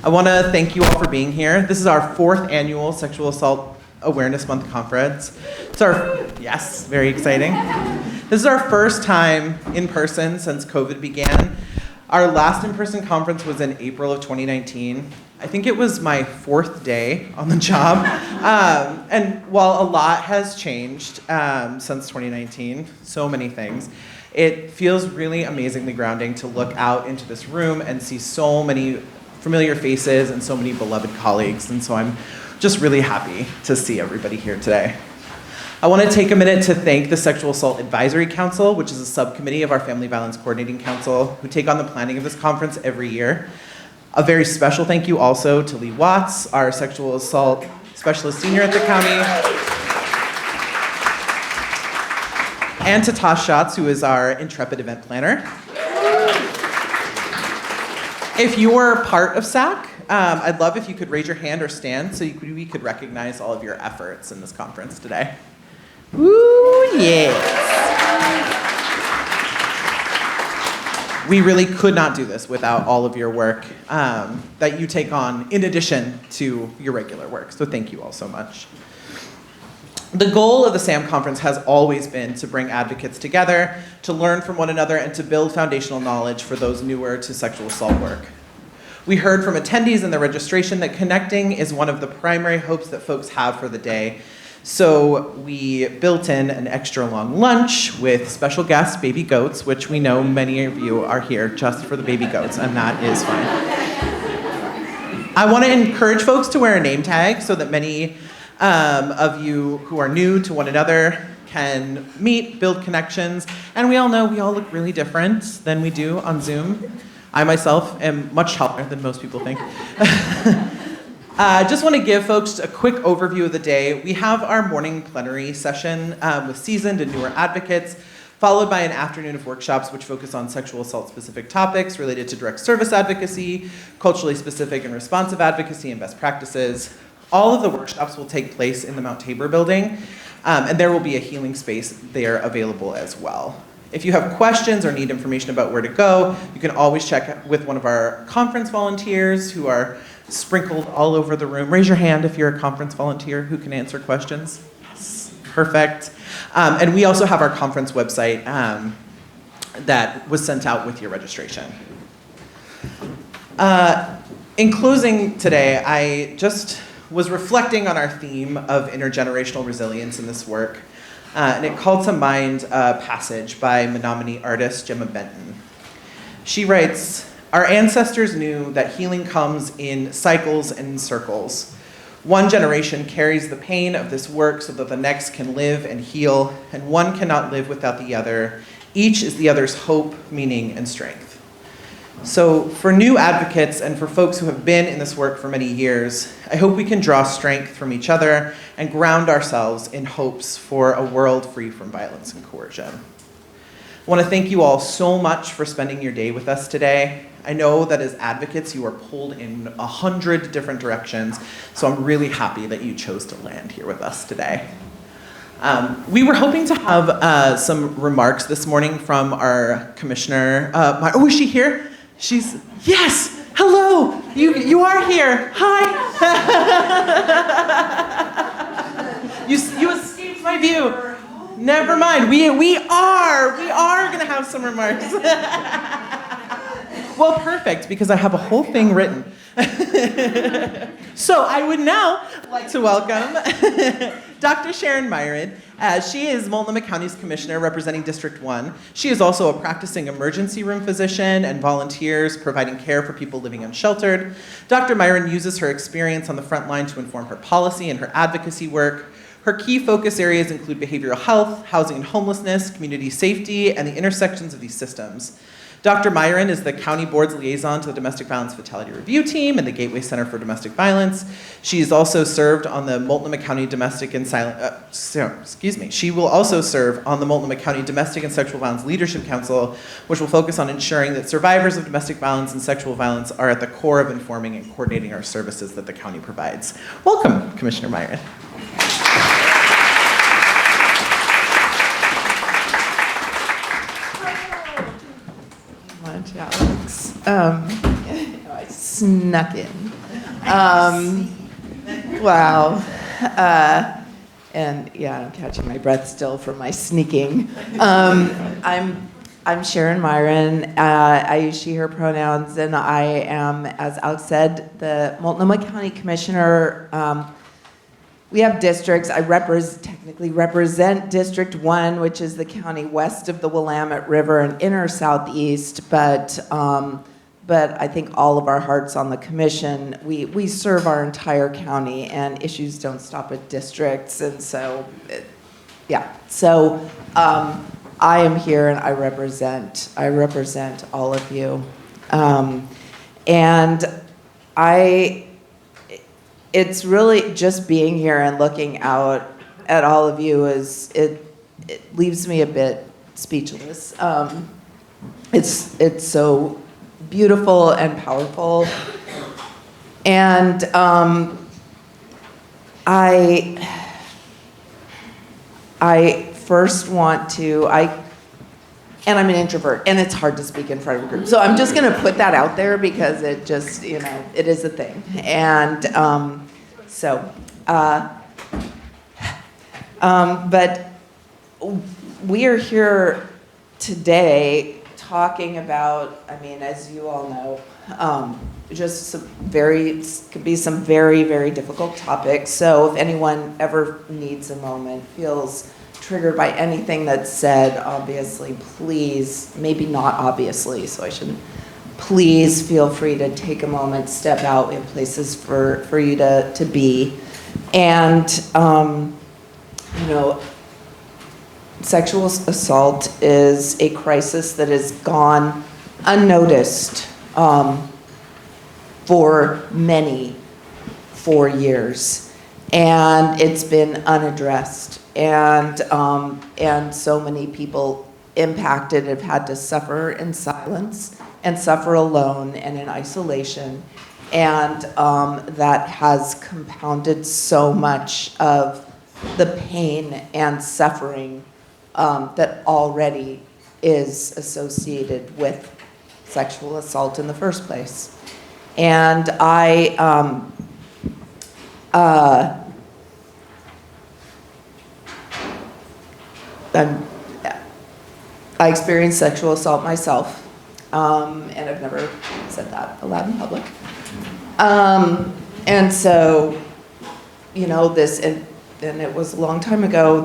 I want to thank you all for being here. This is our 4th annual Sexual Assault Awareness Month conference. It's yes, very exciting. This is our first time in person since COVID began. Our last in-person conference was in April of 2019. I think it was my 4th day on the job. And while a lot has changed since 2019, so many things, it feels really amazingly grounding to look out into this room and see so many familiar faces and so many beloved colleagues. And so I'm just really happy to see everybody here today. I want to take a minute to thank the Sexual Assault Advisory Council, which is a subcommittee of our Family Violence Coordinating Council, who take on the planning of this conference every year. A very special thank you also to Lee Watts, our sexual assault specialist senior at the county, and to Tosh Schatz, who is our intrepid event planner. If you were part of SAC, I'd love if you could raise your hand or stand so we could recognize all of your efforts in this conference today. Woo, yes. We really could not do this without all of your work that you take on in addition to your regular work. So thank you all so much. The goal of the SAAM conference has always been to bring advocates together, to learn from one another, and to build foundational knowledge for those newer to sexual assault work. We heard from attendees in the registration that connecting is one of the primary hopes that folks have for the day. So we built in an extra long lunch with special guest baby goats, which we know many of you are here just for the baby goats, and that is fine. I want to encourage folks to wear a name tag so that many of you who are new to one another can meet, build connections, and we all know we all look really different than we do on Zoom. I myself am much taller than most people think. Just want to give folks a quick overview of the day. We have our morning plenary session with seasoned and newer advocates, followed by an afternoon of workshops which focus on sexual assault specific topics related to direct service advocacy, culturally specific and responsive advocacy, and best practices. All of the workshops will take place in the Mount Tabor building, and there will be a healing space there available as well. If you have questions or need information about where to go, you can always check with one of our conference volunteers who are sprinkled all over the room. Raise your hand if you're a conference volunteer who can answer questions. Yes, perfect. And we also have our conference website that was sent out with your registration. In closing today, I just was reflecting on our theme of intergenerational resilience in this work. And it called to mind a passage by Menominee artist Gemma Benton. She writes, "Our ancestors knew that healing comes in cycles and circles. One generation carries the pain of this work so that the next can live and heal, and one cannot live without the other. Each is the other's hope, meaning, and strength." So for new advocates and for folks who have been in this work for many years, I hope we can draw strength from each other and ground ourselves in hopes for a world free from violence and coercion. I want to thank you all so much for spending your day with us today. I know that as advocates, you are pulled in 100 different directions, so I'm really happy that you chose to land here with us today. We were hoping to have some remarks this morning from our commissioner. Oh, is she here? Yes, hello, you are here, hi. You escaped my view. Never mind, we are gonna have some remarks. Well, perfect, because I have a whole thing written. So I would now like to welcome Dr. Sharon Myron. She is Multnomah County's commissioner representing District 1. She is also a practicing emergency room physician and volunteers providing care for people living unsheltered. Dr. Myron uses her experience on the front line to inform her policy and her advocacy work. Her key focus areas include behavioral health, housing and homelessness, community safety, and the intersections of these systems. Dr. Myron is the county board's liaison to the Domestic Violence Fatality Review Team and the Gateway Center for Domestic Violence. She's also served on the Multnomah County Domestic and She will also serve on the Multnomah County Domestic and Sexual Violence Leadership Council, which will focus on ensuring that survivors of domestic violence and sexual violence are at the core of informing and coordinating our services that the county provides. Welcome, Commissioner Myron. Alex. snuck in. Wow. And yeah, I'm catching my breath still from my sneaking. I'm Sharon Myron. I use she, her pronouns, and I am, as Alex said, the Multnomah County Commissioner. We have districts. I technically represent District 1, which is the county west of the Willamette River and inner southeast, but I think all of our hearts on the commission, we serve our entire county, and issues don't stop at districts, and so, yeah. So I am here and I represent all of you. And it's really just being here and looking out at all of you it leaves me a bit speechless. It's so beautiful and powerful. And I first want to, and I'm an introvert, and it's hard to speak in front of a group. So I'm just gonna put that out there because it just, it is a thing. And but we are here today talking about, as you all know, just could be some very, very difficult topics. So if anyone ever needs a moment, feels triggered by anything that's said, obviously, please, maybe not obviously, so I shouldn't, please feel free to take a moment, step out. We have places for you to be. And, sexual assault is a crisis that has gone unnoticed for 4 years, and it's been unaddressed, and so many people impacted have had to suffer in silence and suffer alone and in isolation, and that has compounded so much of the pain and suffering that already is associated with sexual assault in the first place. And I experienced sexual assault myself, and I've never said that aloud in public. And so, this, and it was a long time ago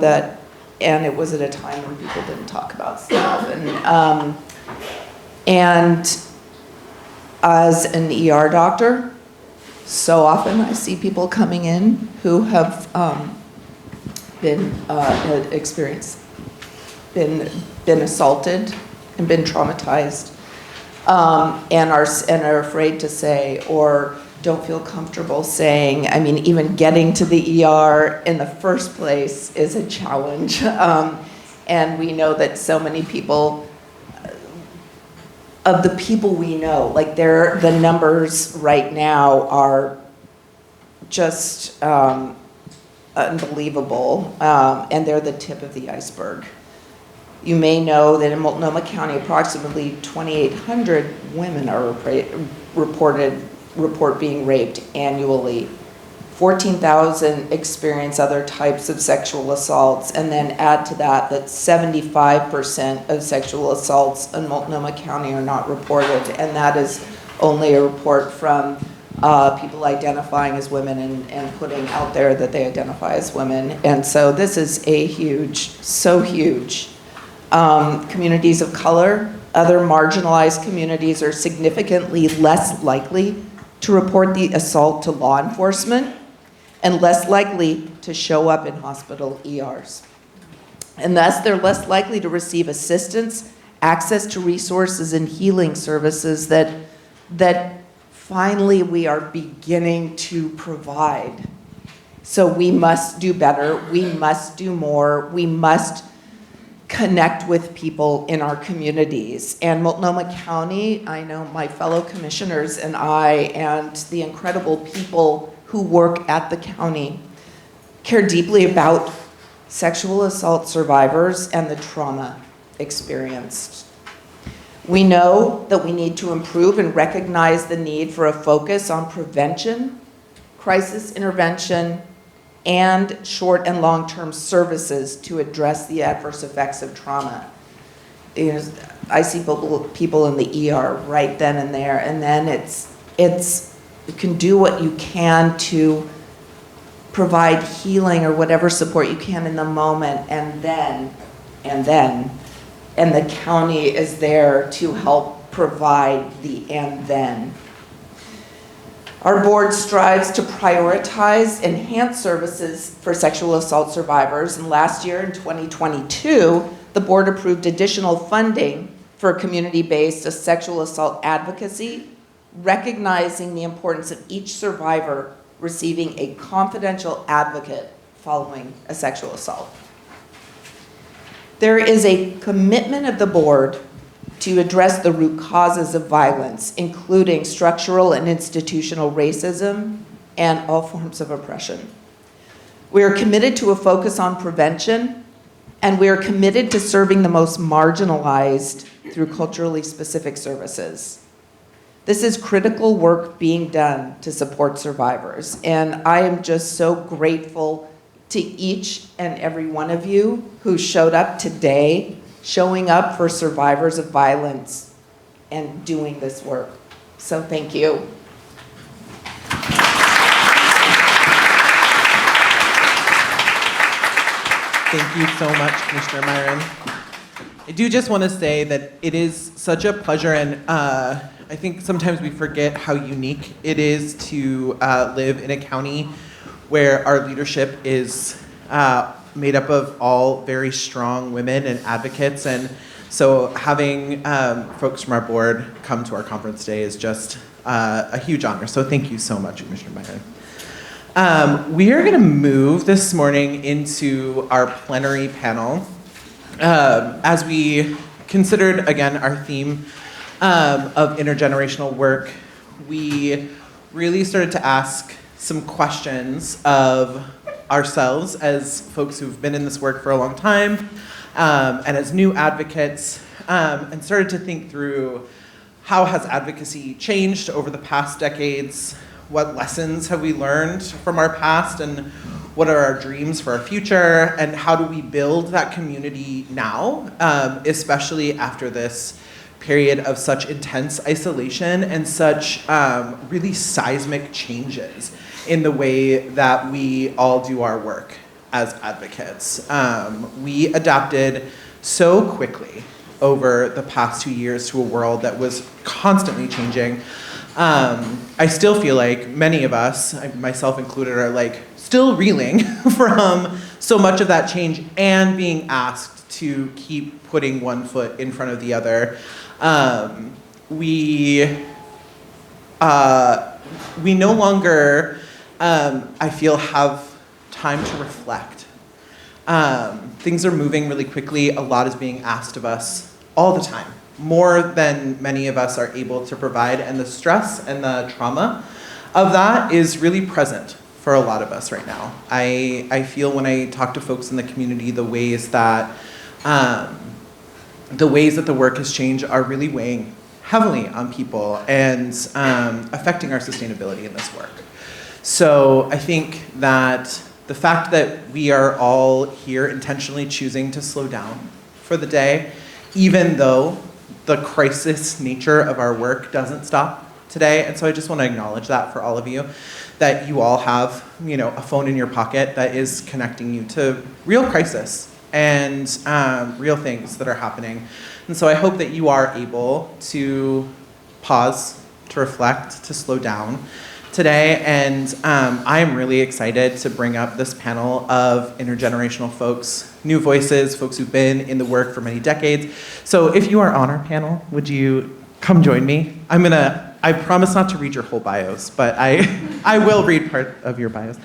and it was at a time when people didn't talk about stuff. And as an ER doctor, so often I see people coming in who have been assaulted and been traumatized, and are afraid to say, or don't feel comfortable saying. Even getting to the ER in the first place is a challenge. And we know that so many people, of the people we know, the numbers right now are just unbelievable, and they're the tip of the iceberg. You may know that in Multnomah County, approximately 2,800 women are report being raped annually. 14,000 experience other types of sexual assaults, and then add to that 75% of sexual assaults in Multnomah County are not reported, and that is only a report from people identifying as women and putting out there that they identify as women. And so this is so huge. Communities of color, other marginalized communities are significantly less likely to report the assault to law enforcement and less likely to show up in hospital ERs. And thus, they're less likely to receive assistance, access to resources and healing services that finally we are beginning to provide. So we must do better, we must do more, we must connect with people in our communities. And Multnomah County, I know my fellow commissioners and I, and the incredible people who work at the county, care deeply about sexual assault survivors and the trauma experienced. We know that we need to improve and recognize the need for a focus on prevention, crisis intervention, and short and long-term services to address the adverse effects of trauma. I see people in the ER right then and there, and then you can do what you can to provide healing or whatever support you can in the moment, and the county is there to help provide the and then. Our board strives to prioritize enhanced services for sexual assault survivors, and last year in 2022, the board approved additional funding for community-based sexual assault advocacy, recognizing the importance of each survivor receiving a confidential advocate following a sexual assault. There is a commitment of the board to address the root causes of violence, including structural and institutional racism and all forms of oppression. We are committed to a focus on prevention, and we are committed to serving the most marginalized through culturally specific services. This is critical work being done to support survivors, and I am just so grateful to each and every one of you who showed up today, showing up for survivors of violence and doing this work. So thank you. Thank you so much, Commissioner Myron. I do just want to say that it is such a pleasure, and I think sometimes we forget how unique it is to live in a county where our leadership is made up of all very strong women and advocates. And so having folks from our board come to our conference today is just a huge honor. So thank you so much, Commissioner Myron. We are going to move this morning into our plenary panel. As we considered, again, our theme of intergenerational work, we really started to ask some questions of ourselves as folks who've been in this work for a long time, and as new advocates, and started to think through how has advocacy changed over the past decades, what lessons have we learned from our past, and what are our dreams for our future, and how do we build that community now, especially after this period of such intense isolation and such really seismic changes in the way that we all do our work as advocates. We adapted so quickly over the past 2 years to a world that was constantly changing. I still feel like many of us, myself included, are like still reeling from so much of that change and being asked to keep putting one foot in front of the other. We no longer, I feel, have time to reflect. Things are moving really quickly. A lot is being asked of us all the time, more than many of us are able to provide, and the stress and the trauma of that is really present for a lot of us right now. I feel when I talk to folks in the community, the ways that the work has changed are really weighing heavily on people and affecting our sustainability in this work. So I think that the fact that we are all here intentionally choosing to slow down for the day, even though the crisis nature of our work doesn't stop today. And so I just want to acknowledge that for all of you, that you all have, a phone in your pocket that is connecting you to real crisis and real things that are happening. And so I hope that you are able to pause, to reflect, to slow down today. And I am really excited to bring up this panel of intergenerational folks, new voices, folks who've been in the work for many decades. So if you are on our panel, would you come join me? I promise not to read your whole bios, but I will read part of your bios.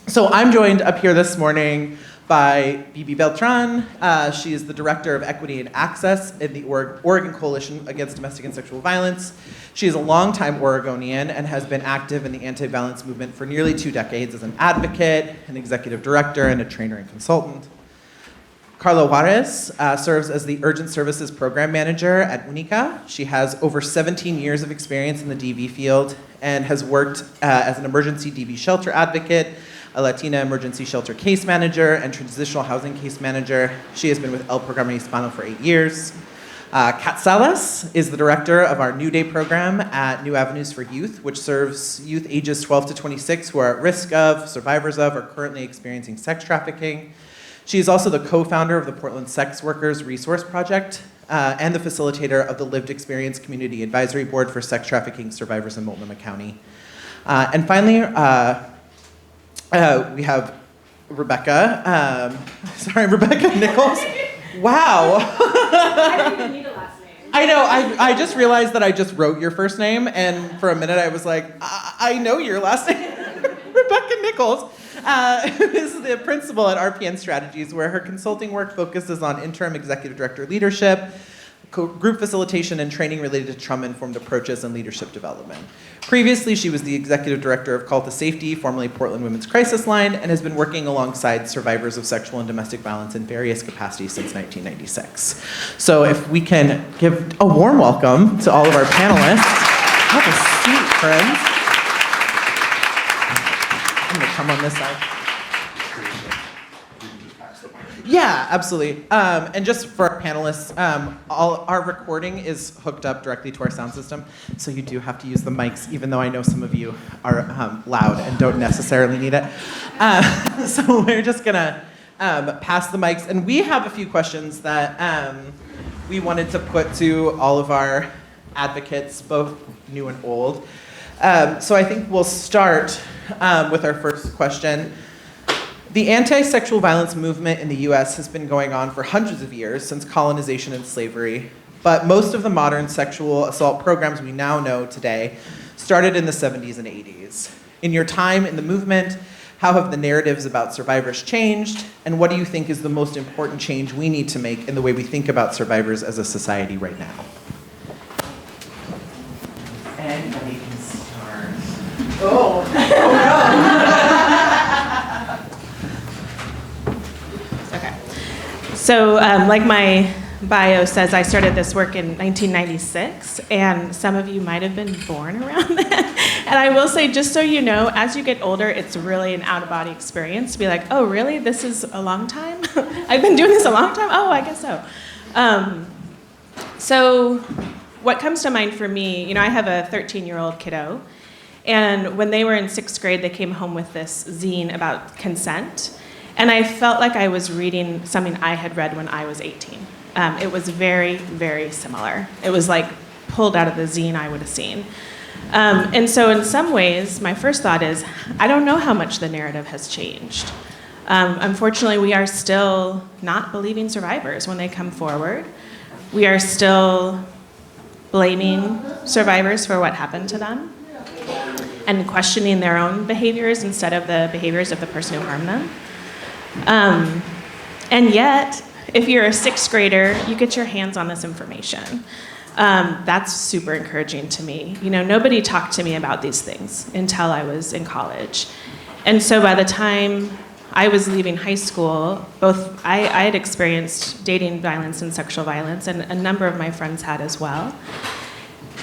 So I'm joined up here this morning by Bibi Beltran. She is the Director of Equity and Access in the Oregon Coalition Against Domestic and Sexual Violence. She is a longtime Oregonian and has been active in the anti-violence movement for nearly 2 decades as an advocate, an executive director, and a trainer and consultant. Carla Juarez serves as the Urgent Services Program Manager at UNICA. She has over 17 years of experience in the DV field and has worked as an emergency DV shelter advocate, a Latina emergency shelter case manager, and transitional housing case manager. She has been with El Programa Hispano for 8 years. Kat Salas is the director of our New Day program at New Avenues for Youth, which serves youth ages 12 to 26 who are at risk of, survivors of, or currently experiencing sex trafficking. She is also the co-founder of the Portland Sex Workers Resource Project and the facilitator of the Lived Experience Community Advisory Board for Sex Trafficking Survivors in Multnomah County. And finally, we have Rebecca. Rebecca Nichols. Wow. I don't even need a last name. I know, I just realized that I just wrote your first name, and for a minute I was like, I know your last name. Rebecca Nichols is the principal at RPN Strategies, where her consulting work focuses on interim executive director leadership, group facilitation, and training related to trauma-informed approaches and leadership development. Previously, she was the executive director of Call to Safety, formerly Portland Women's Crisis Line, and has been working alongside survivors of sexual and domestic violence in various capacities since 1996. So if we can give a warm welcome to all of our panelists. Have a seat, friends. I'm gonna come on this side. Yeah, absolutely. And just for our panelists, all our recording is hooked up directly to our sound system, so you do have to use the mics, even though I know some of you are loud and don't necessarily need it. So we're just gonna pass the mics, and we have a few questions that we wanted to put to all of our advocates, both new and old. So I think we'll start with our first question. The anti-sexual violence movement in the US has been going on for hundreds of years, since colonization and slavery, but most of the modern sexual assault programs we now know today started in the 70s and 80s. In your time in the movement, how have the narratives about survivors changed, and what do you think is the most important change we need to make in the way we think about survivors as a society right now? Anybody can start. Oh no! So like my bio says, I started this work in 1996, and some of you might have been born around then. And I will say, just so you know, as you get older, it's really an out-of-body experience to be like, oh, really? This is a long time? I've been doing this a long time? Oh, I guess so. So what comes to mind for me, I have a 13-year-old kiddo, and when they were in 6th grade, they came home with this zine about consent. And I felt like I was reading something I had read when I was 18. It was very, very similar. It was like pulled out of the zine I would have seen. And so in some ways, my first thought is, I don't know how much the narrative has changed. Unfortunately, we are still not believing survivors when they come forward. We are still blaming survivors for what happened to them and questioning their own behaviors instead of the behaviors of the person who harmed them. And yet, if you're a 6th grader, you get your hands on this information. That's super encouraging to me. Nobody talked to me about these things until I was in college. And so by the time I was leaving high school, I had experienced dating violence and sexual violence, and a number of my friends had as well.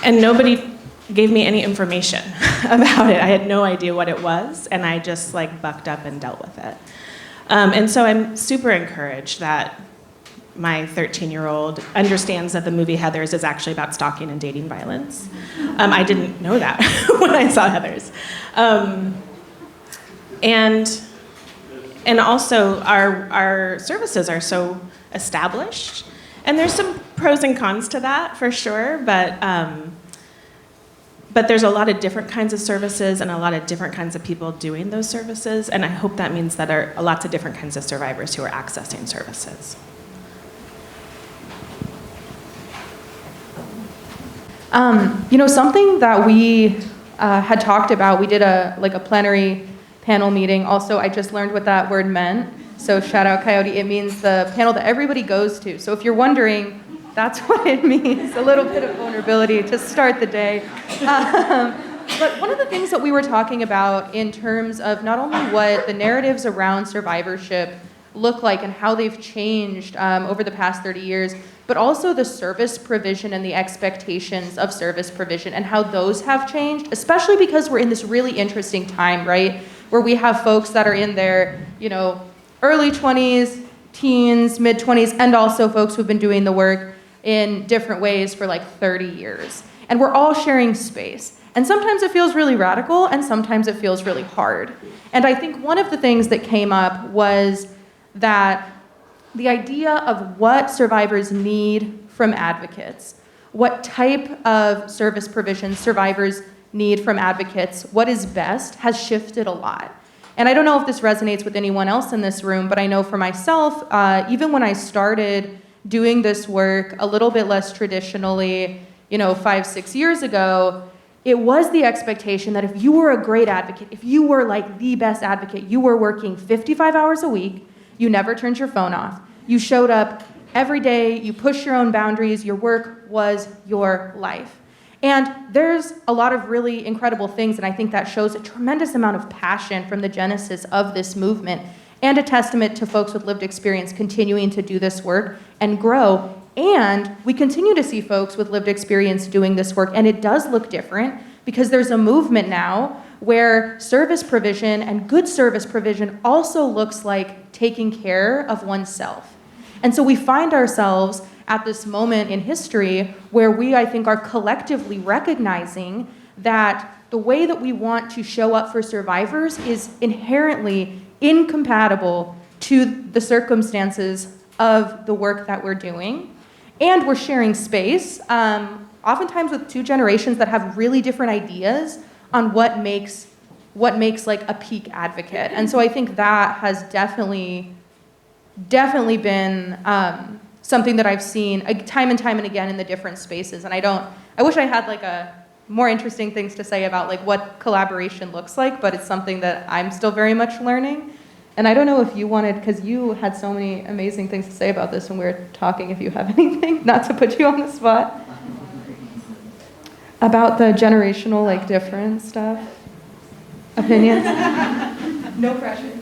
And nobody gave me any information about it. I had no idea what it was, and I just bucked up and dealt with it. And so I'm super encouraged that my 13-year-old understands that the movie Heathers is actually about stalking and dating violence. I didn't know that when I saw Heathers. And also our services are so established, and there's some pros and cons to that for sure, but there's a lot of different kinds of services and a lot of different kinds of people doing those services, and I hope that means that there are lots of different kinds of survivors who are accessing services. Something that we had talked about, we did a plenary panel meeting. Also, I just learned what that word meant, so shout out Coyote. It means the panel that everybody goes to. So if you're wondering, that's what it means, a little bit of vulnerability to start the day. But one of the things that we were talking about in terms of not only what the narratives around survivorship look like and how they've changed over the past 30 years, but also the service provision and the expectations of service provision and how those have changed, especially because we're in this really interesting time, right? Where we have folks that are in their, early 20s, teens, mid-20s, and also folks who've been doing the work in different ways for like 30 years. And we're all sharing space. And sometimes it feels really radical, and sometimes it feels really hard. And I think one of the things that came up was that the idea of what survivors need from advocates, what type of service provision survivors need from advocates, what is best, has shifted a lot. And I don't know if this resonates with anyone else in this room, but I know for myself, even when I started doing this work a little bit less traditionally, 5-6 years ago, it was the expectation that if you were a great advocate, if you were like the best advocate, you were working 55 hours a week, you never turned your phone off, you showed up every day, you pushed your own boundaries, your work was your life. And there's a lot of really incredible things, and I think that shows a tremendous amount of passion from the genesis of this movement, and a testament to folks with lived experience continuing to do this work and grow. And we continue to see folks with lived experience doing this work, and it does look different because there's a movement now where service provision and good service provision also looks like taking care of oneself. And so we find ourselves at this moment in history where we, I think, are collectively recognizing that the way that we want to show up for survivors is inherently incompatible to the circumstances of the work that we're doing. And we're sharing space, oftentimes with two generations that have really different ideas on what makes like a peak advocate. And so I think that has definitely been something that I've seen time and time and again in the different spaces. And I wish I had like a more interesting things to say about like what collaboration looks like, but it's something that I'm still very much learning. And I don't know if you wanted, because you had so many amazing things to say about this when we were talking, if you have anything, not to put you on the spot, about the generational like difference stuff, opinions. No pressure.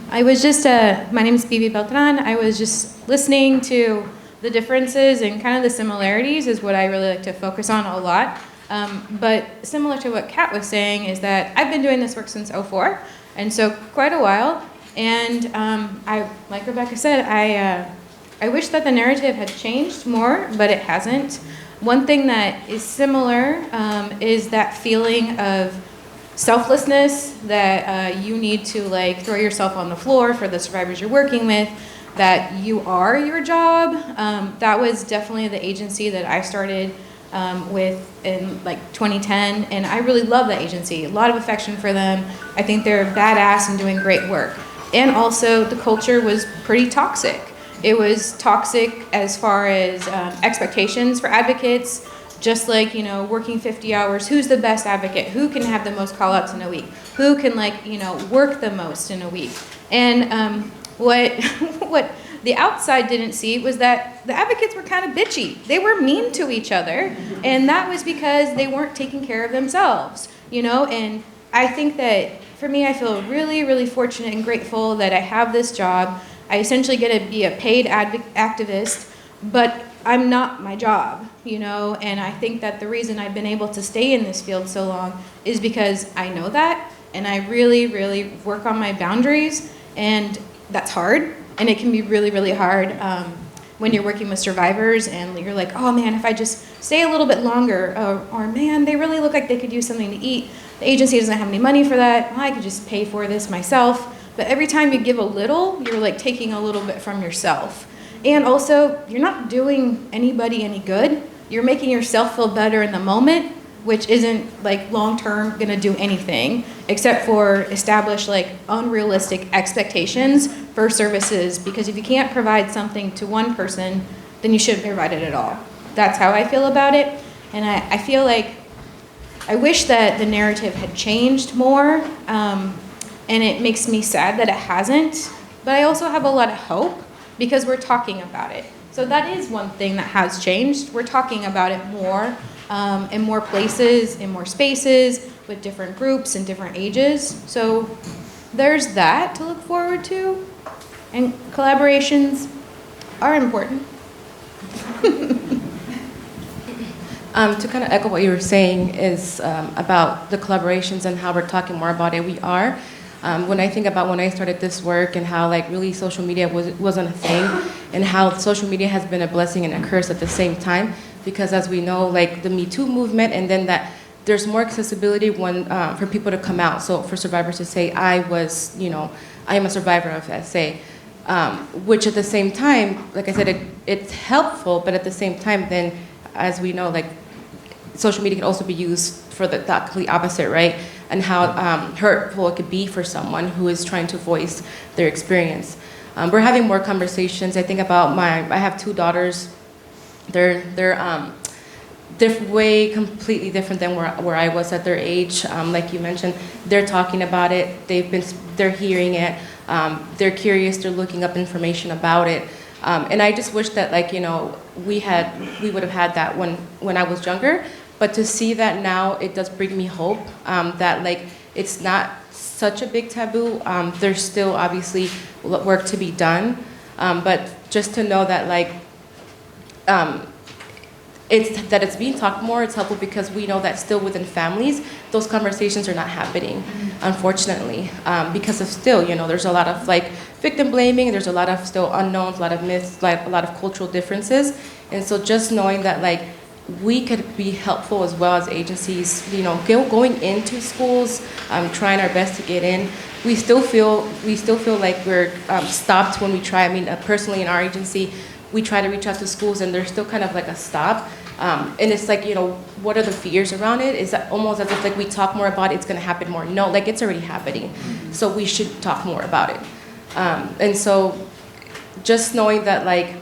I was just, my name is Bibi Beltran. I was just listening to the differences and kind of the similarities is what I really like to focus on a lot. But similar to what Kat was saying is that I've been doing this work since '04. And so quite a while, and I, like Rebecca said, I wish that the narrative had changed more, but it hasn't. One thing that is similar is that feeling of selflessness that you need to like throw yourself on the floor for the survivors you're working with, that you are your job. That was definitely the agency that I started with in like 2010, and I really love that agency. A lot of affection for them. I think they're badass and doing great work. And also the culture was pretty toxic. It was toxic as far as expectations for advocates, just like, working 50 hours, who's the best advocate? Who can have the most call-outs in a week? Who can work the most in a week? And what the outside didn't see was that the advocates were kind of bitchy. They were mean to each other, and that was because they weren't taking care of themselves, And I think that for me, I feel really, really fortunate and grateful that I have this job. I essentially get to be a paid activist, but I'm not my job, And I think that the reason I've been able to stay in this field so long is because I know that, and I really, really work on my boundaries, and that's hard. And it can be really, really hard when you're working with survivors and you're like, oh man, if I just stay a little bit longer, or man, they really look like they could use something to eat. The agency doesn't have any money for that. Well, I could just pay for this myself. But every time you give a little, you're like taking a little bit from yourself. And also, you're not doing anybody any good. You're making yourself feel better in the moment, which isn't like long-term gonna do anything except for establish like unrealistic expectations for services, because if you can't provide something to one person, then you shouldn't provide it at all. That's how I feel about it. And I feel like I wish that the narrative had changed more, and it makes me sad that it hasn't, but I also have a lot of hope because we're talking about it. So that is one thing that has changed. We're talking about it more in more places, in more spaces, with different groups and different ages. So there's that to look forward to. And collaborations are important. To kind of echo what you were saying is about the collaborations and how we're talking more about it, we are. When I think about when I started this work and how like really social media wasn't a thing, and how social media has been a blessing and a curse at the same time, because as we know, like the Me Too movement, and then that there's more accessibility when for people to come out. So for survivors to say, I am a survivor of SA, which at the same time, like I said, it's helpful, but at the same time, then as we know, like social media can also be used for the complete opposite, right? And how hurtful it could be for someone who is trying to voice their experience. We're having more conversations. I think about I have 2 daughters. They're way completely different than where I was at their age. Like you mentioned, they're talking about it. They're hearing it. They're curious. They're looking up information about it. And I just wish that, like, we would have had that when I was younger. But to see that now, it does bring me hope that, like, it's not such a big taboo. There's still obviously work to be done. But just to know that, like, it's being talked more, it's helpful, because we know that still within families, those conversations are not happening, unfortunately, because of still, there's a lot of like victim blaming, there's a lot of still unknowns, a lot of myths, like a lot of cultural differences. And so just knowing that, like, we could be helpful as well as agencies, going into schools, trying our best to get in. We still feel like we're stopped when we try. I mean, personally in our agency, we try to reach out to schools and there's still kind of like a stop. And it's like, what are the fears around it? Is that almost as if like we talk more about it, it's gonna happen more? No, like it's already happening. So we should talk more about it. And so just knowing that, like,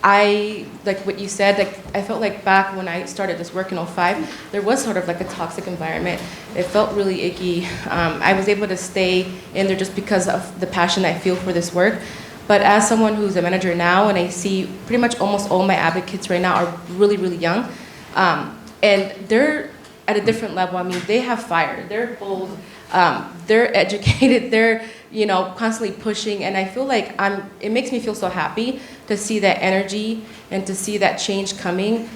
I, like what you said, like I felt like back when I started this work in 2005, there was sort of like a toxic environment. It felt really icky. I was able to stay in there just because of the passion I feel for this work. But as someone who's a manager now, and I see pretty much almost all my advocates right now are really, really young, and they're at a different level. I mean, they have fire, they're bold, they're educated, they're constantly pushing, and I feel like it makes me feel so happy to see that energy and to see that change coming.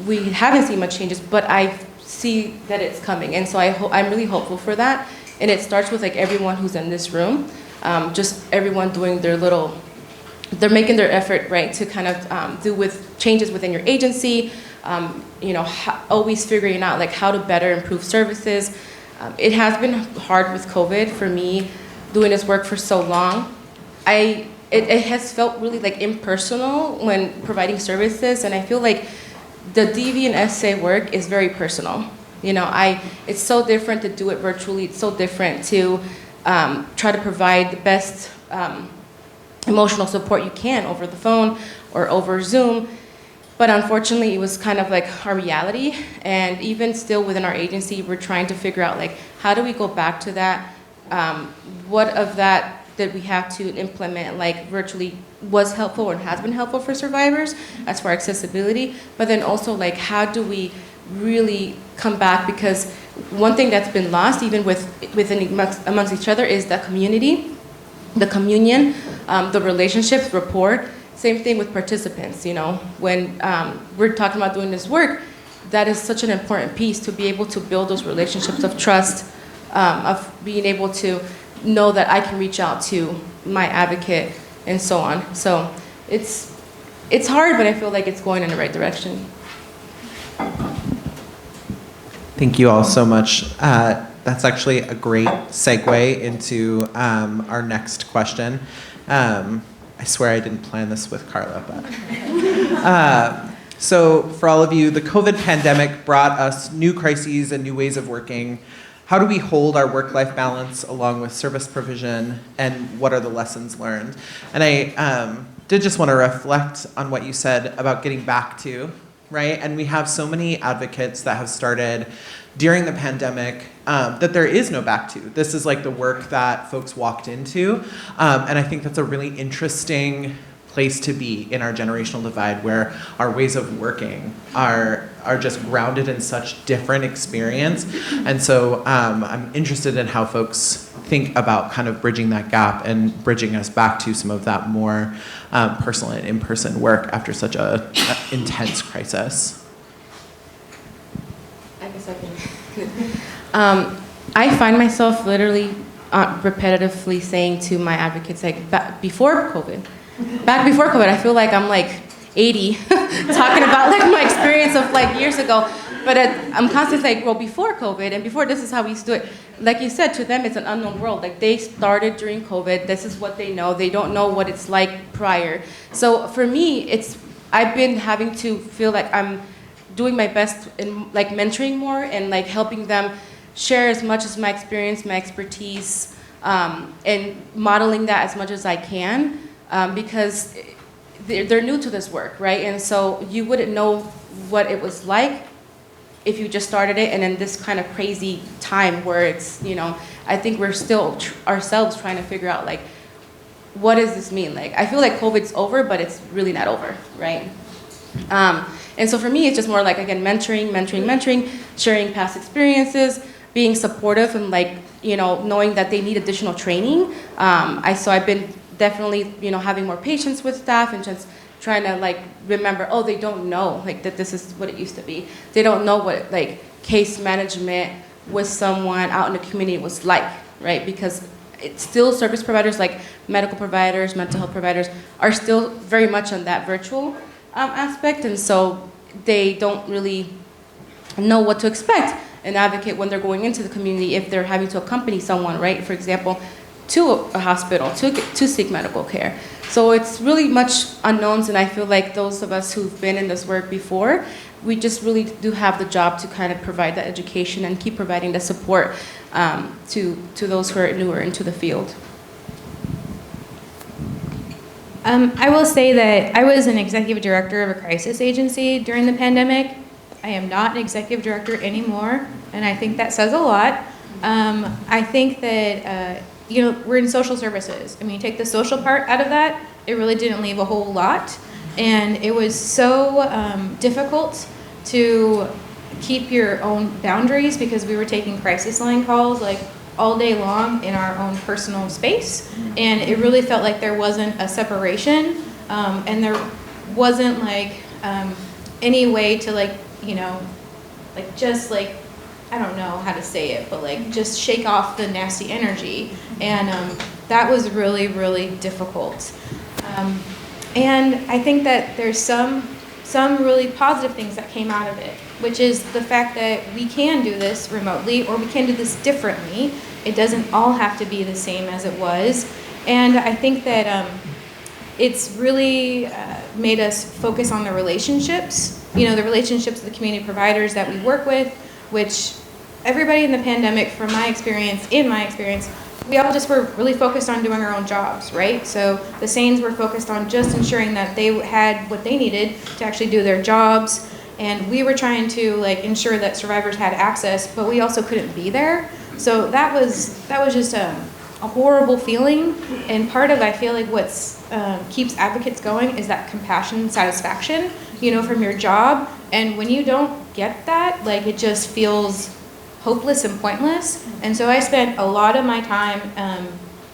We haven't seen much changes, but I see that it's coming, and so I'm really hopeful for that. And it starts with like everyone who's in this room. Just everyone doing they're making their effort, right, to kind of do with changes within your agency, always figuring out like how to better improve services. It has been hard with COVID for me, doing this work for so long. It has felt really like impersonal when providing services, and I feel like the DV and SA work is very personal. It's so different to do it virtually. It's so different to try to provide the best emotional support you can over the phone or over Zoom. But unfortunately, it was kind of like our reality. And even still within our agency, we're trying to figure out like, how do we go back to that? What of that we have to implement like virtually was helpful and has been helpful for survivors as for accessibility, but then also like, how do we really come back? Because one thing that's been lost, even amongst each other, is that community, the communion, the relationships, rapport. Same thing with participants. When we're talking about doing this work, that is such an important piece, to be able to build those relationships of trust, of being able to know that I can reach out to my advocate and so on. So it's hard, but I feel like it's going in the right direction. Thank you all so much. That's actually a great segue into our next question. I swear I didn't plan this with Carla, but so for all of you, the COVID pandemic brought us new crises and new ways of working. How do we hold our work-life balance along with service provision, and what are the lessons learned? And I did just want to reflect on what you said about getting back to, right? And we have so many advocates that have started during the pandemic that there is no back to. This is like the work that folks walked into. And I think that's a really interesting place to be in our generational divide, where our ways of working are just grounded in such different experience. And so I'm interested in how folks think about kind of bridging that gap and bridging us back to some of that more personal and in-person work after such a intense crisis. I guess I can. I find myself literally repetitively saying to my advocates, like, back before COVID, I feel like I'm like 80 talking about like my experience of like years ago. But I'm constantly like, well, before COVID and before this is how we used to do it. Like you said, to them it's an unknown world. Like they started during COVID. This is what they know. They don't know what it's like prior. So for me, I've been having to feel like I'm doing my best in like mentoring more and like helping them share as much as my experience, my expertise, and modeling that as much as I can, because they're new to this work, right? And so you wouldn't know what it was like if you just started it, and in this kind of crazy time where it's, I think we're still ourselves trying to figure out like, what does this mean? Like, I feel like COVID's over, but it's really not over, right? And so for me, it's just more like, again, mentoring, sharing past experiences, being supportive, and like, knowing that they need additional training. So I've been definitely, having more patience with staff and just trying to like remember, oh, they don't know like that this is what it used to be. They don't know what like case management with someone out in the community was like, right? Because it's still service providers like medical providers, mental health providers are still very much on that virtual aspect, and so they don't really know what to expect an advocate when they're going into the community if they're having to accompany someone, right? For example, to a hospital to seek medical care. So it's really much unknowns, and I feel like those of us who've been in this work before, we just really do have the job to kind of provide that education and keep providing the support to those who are newer into the field. I will say that I was an executive director of a crisis agency during the pandemic. I am not an executive director anymore, and I think that says a lot. I think that we're in social services. I mean, you take the social part out of that, it really didn't leave a whole lot. And it was so difficult to keep your own boundaries because we were taking crisis line calls like all day long in our own personal space. And it really felt like there wasn't a separation, and there wasn't like any way to like, just like, I don't know how to say it, but like just shake off the nasty energy. And that was really, really difficult. And I think that there's some really positive things that came out of it, which is the fact that we can do this remotely or we can do this differently. It doesn't all have to be the same as it was. And I think that it's really made us focus on the relationships, the relationships with the community providers that we work with, which everybody in the pandemic, in my experience, we all just were really focused on doing our own jobs, right? So the SANEs were focused on just ensuring that they had what they needed to actually do their jobs. And we were trying to like ensure that survivors had access, but we also couldn't be there. So that was just a horrible feeling. And part of, I feel like what's keeps advocates going is that compassion and satisfaction, from your job. And when you don't get that, like it just feels hopeless and pointless. And so I spent a lot of my time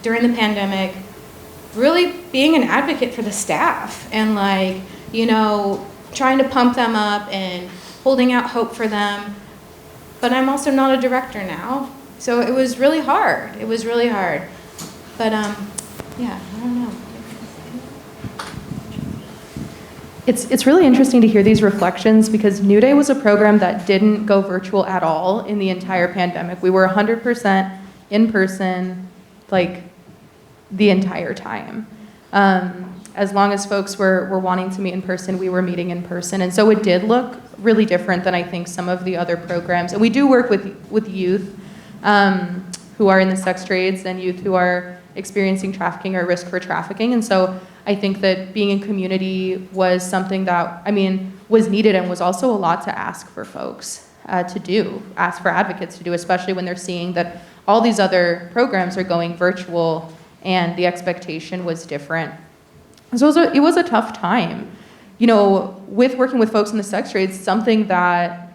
during the pandemic really being an advocate for the staff and like, trying to pump them up and holding out hope for them. But I'm also not a director now. So it was really hard. But yeah, I don't know. It's really interesting to hear these reflections because New Day was a program that didn't go virtual at all in the entire pandemic. We were 100% in person, like the entire time. As long as folks were wanting to meet in person, we were meeting in person. And so it did look really different than I think some of the other programs. And we do work with youth who are in the sex trades and youth who are experiencing trafficking or risk for trafficking. And so I think that being in community was something that, was needed and was also a lot to ask for folks to do, ask for advocates to do, especially when they're seeing that all these other programs are going virtual and the expectation was different. So it was a tough time. With working with folks in the sex trades, something that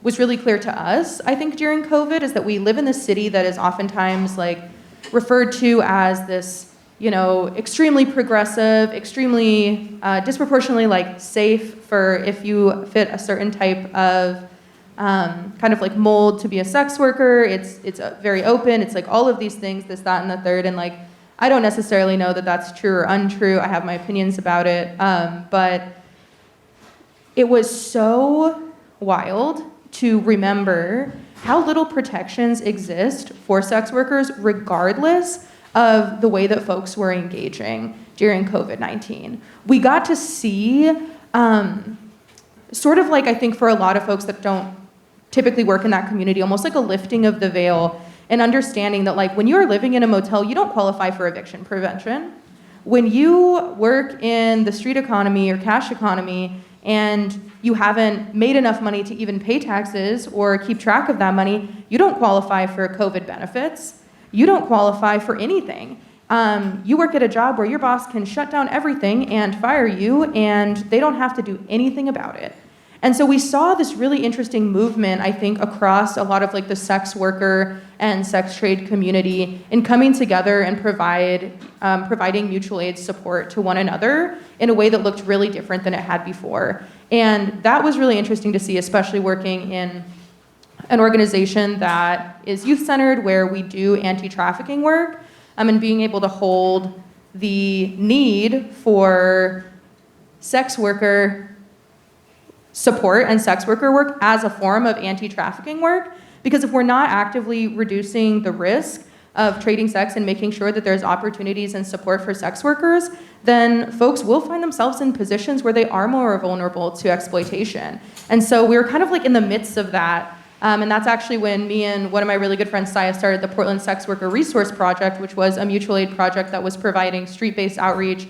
was really clear to us, I think, during COVID is that we live in this city that is oftentimes like referred to as this, extremely progressive, extremely disproportionately like safe for if you fit a certain type of kind of like mold to be a sex worker. It's very open. It's like all of these things, this, that, and the third. And like, I don't necessarily know that that's true or untrue. I have my opinions about it. But it was so wild to remember how little protections exist for sex workers regardless of the way that folks were engaging during COVID-19. We got to see sort of like, I think for a lot of folks that don't typically work in that community, almost like a lifting of the veil and understanding that like when you're living in a motel, you don't qualify for eviction prevention. When you work in the street economy or cash economy and you haven't made enough money to even pay taxes or keep track of that money, you don't qualify for COVID benefits. You don't qualify for anything. You work at a job where your boss can shut down everything and fire you, and they don't have to do anything about it. And so we saw this really interesting movement, I think, across a lot of like the sex worker and sex trade community in coming together and providing mutual aid support to one another in a way that looked really different than it had before. And that was really interesting to see, especially working in an organization that is youth-centered, where we do anti-trafficking work, and being able to hold the need for sex worker support and sex worker work as a form of anti-trafficking work. Because if we're not actively reducing the risk of trading sex and making sure that there's opportunities and support for sex workers, then folks will find themselves in positions where they are more vulnerable to exploitation. And so we were kind of like in the midst of that. And that's actually when me and one of my really good friends, Saya, started the Portland Sex Worker Resource Project, which was a mutual aid project that was providing street-based outreach.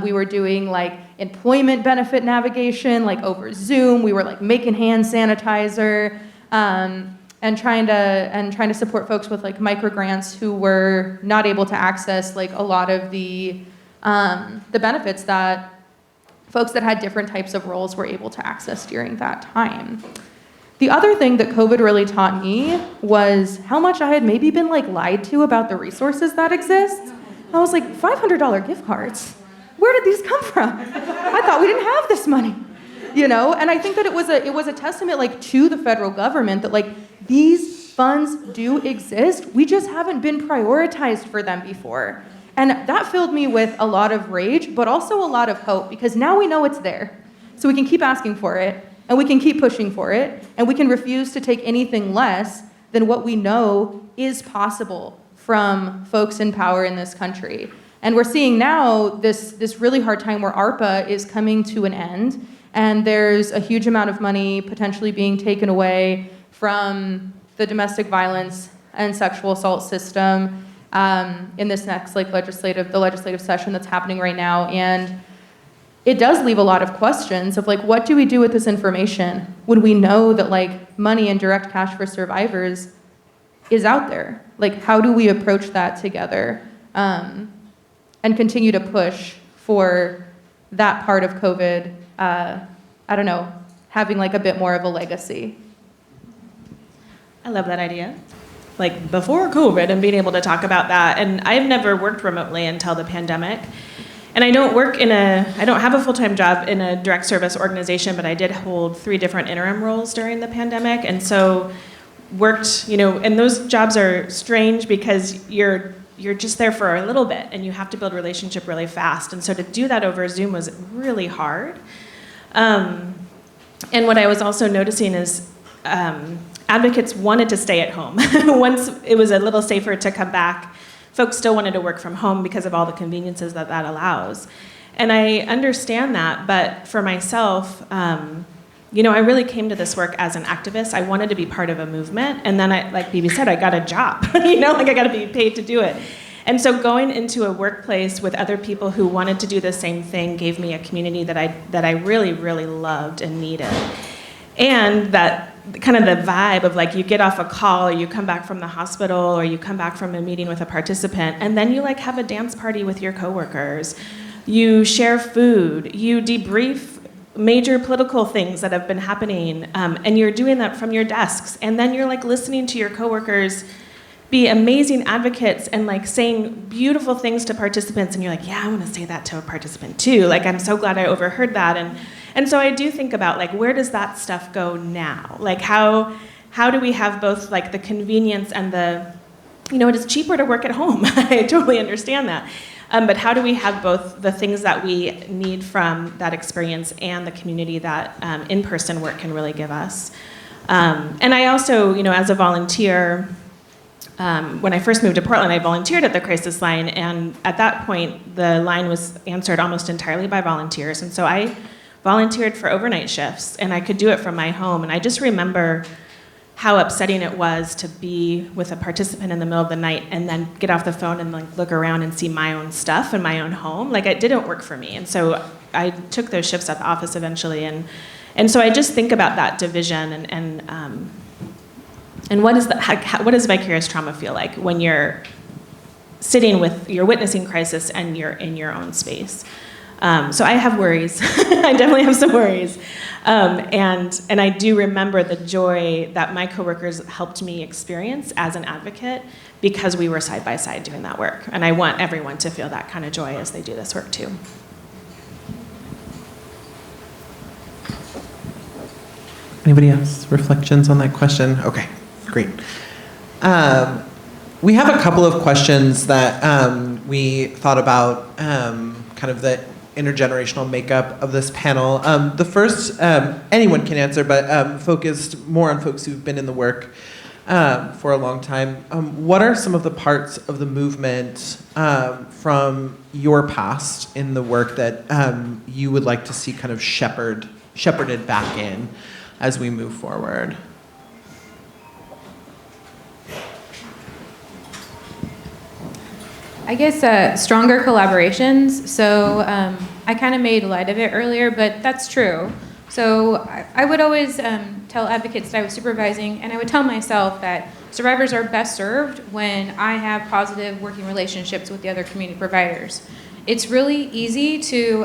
We were doing like employment benefit navigation, like over Zoom. We were like making hand sanitizer, and trying to support folks with like micro grants who were not able to access like a lot of the benefits that folks that had different types of roles were able to access during that time. The other thing that COVID really taught me was how much I had maybe been like lied to about the resources that exist. I was like, $500 gift cards? Where did these come from? I thought we didn't have this money, And I think that it was a testament like to the federal government that like these funds do exist. We just haven't been prioritized for them before. And that filled me with a lot of rage, but also a lot of hope, because now we know it's there. So we can keep asking for it, and we can keep pushing for it, and we can refuse to take anything less than what we know is possible from folks in power in this country. And we're seeing now this really hard time where ARPA is coming to an end, and there's a huge amount of money potentially being taken away from the domestic violence and sexual assault system in this next legislative session that's happening right now. And it does leave a lot of questions of like, what do we do with this information when we know that like money and direct cash for survivors is out there? Like, how do we approach that together and continue to push for that part of COVID, having like a bit more of a legacy? I love that idea. Like before COVID and being able to talk about that. And I've never worked remotely until the pandemic. And I don't have a full-time job in a direct service organization, but I did hold 3 different interim roles during the pandemic. And so worked, and those jobs are strange because you're just there for a little bit and you have to build a relationship really fast. And so to do that over Zoom was really hard. And what I was also noticing is advocates wanted to stay at home. Once it was a little safer to come back, folks still wanted to work from home because of all the conveniences that allows. And I understand that, but for myself, I really came to this work as an activist. I wanted to be part of a movement, and then like Bibi said, I got a job, I got to be paid to do it. And so going into a workplace with other people who wanted to do the same thing gave me a community that I really, really loved and needed. And that kind of the vibe of like you get off a call or you come back from the hospital or you come back from a meeting with a participant and then you like have a dance party with your coworkers. You share food, you debrief major political things that have been happening, and you're doing that from your desks. And then you're like listening to your coworkers be amazing advocates and like saying beautiful things to participants, and you're like, yeah, I want to say that to a participant too. Like, I'm so glad I overheard that. And so I do think about like, where does that stuff go now? Like, how do we have both like the convenience and the, it is cheaper to work at home. I totally understand that. But how do we have both the things that we need from that experience and the community that in-person work can really give us? And I also, as a volunteer, when I first moved to Portland, I volunteered at the crisis line, and at that point, the line was answered almost entirely by volunteers. And so I volunteered for overnight shifts, and I could do it from my home. And I just remember how upsetting it was to be with a participant in the middle of the night and then get off the phone and like look around and see my own stuff in my own home. Like, it didn't work for me. And so I took those shifts at the office eventually. And so I just think about that division and what does vicarious trauma feel like when you're you're witnessing crisis and you're in your own space. So I have worries. I definitely have some worries. And I do remember the joy that my coworkers helped me experience as an advocate because we were side by side doing that work. And I want everyone to feel that kind of joy as they do this work too. Anybody else? Reflections on that question? Okay, great. We have a couple of questions that we thought about kind of the intergenerational makeup of this panel. The first, anyone can answer, but focused more on folks who've been in the work for a long time. What are some of the parts of the movement from your past in the work that you would like to see kind of shepherded back in as we move forward? I guess stronger collaborations. So I kind of made light of it earlier, but that's true. So I would always tell advocates that I was supervising, and I would tell myself that survivors are best served when I have positive working relationships with the other community providers. It's really easy to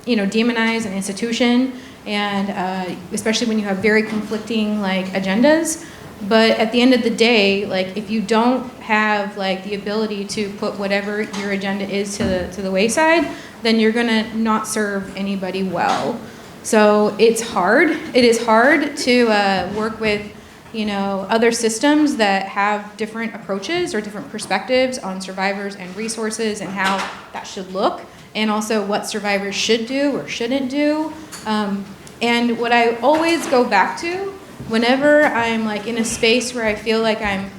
demonize an institution, and especially when you have very conflicting agendas. But at the end of the day, if you don't have the ability to put whatever your agenda is to the wayside, then you're gonna not serve anybody well. So it's hard. It is hard to work with other systems that have different approaches or different perspectives on survivors and resources and how that should look, and also what survivors should do or shouldn't do. And what I always go back to whenever I'm in a space where I feel like I'm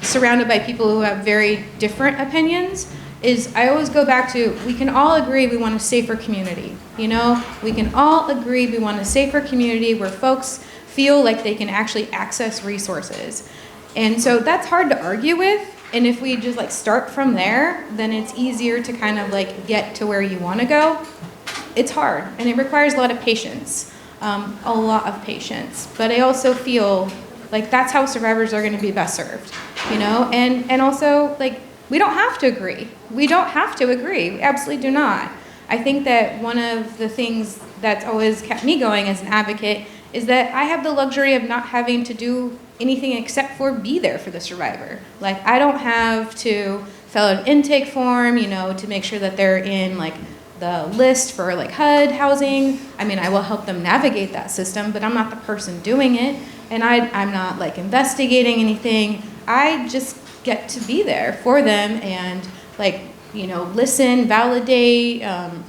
surrounded by people who have very different opinions is I always go back to, we can all agree we want a safer community. We can all agree we want a safer community where folks feel like they can actually access resources. And so that's hard to argue with. And if we just start from there, then it's easier to kind of get to where you want to go. It's hard, and it requires a lot of patience. A lot of patience, but I also feel like that's how survivors are going to be best served, and also we don't have to agree. We don't have to agree. We absolutely do not. I think that one of the things that's always kept me going as an advocate is that I have the luxury of not having to do anything except for be there for the survivor. I don't have to fill out an intake form, to make sure that they're in the list for HUD housing. I mean, I will help them navigate that system, but I'm not the person doing it, and I'm not investigating anything. I just get to be there for them and listen, validate,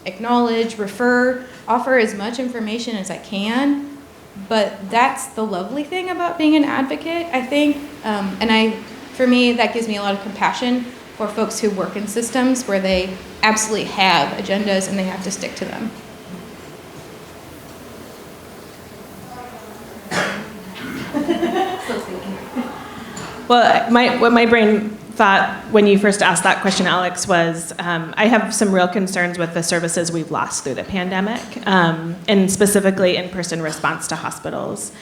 acknowledge, refer, offer as much information as I can. But that's the lovely thing about being an advocate, I think, for me, that gives me a lot of compassion for folks who work in systems where they absolutely have agendas and they have to stick to them. Well, what my brain thought when you first asked that question, Alex, was I have some real concerns with the services we've lost through the pandemic, and specifically in-person response to hospitals.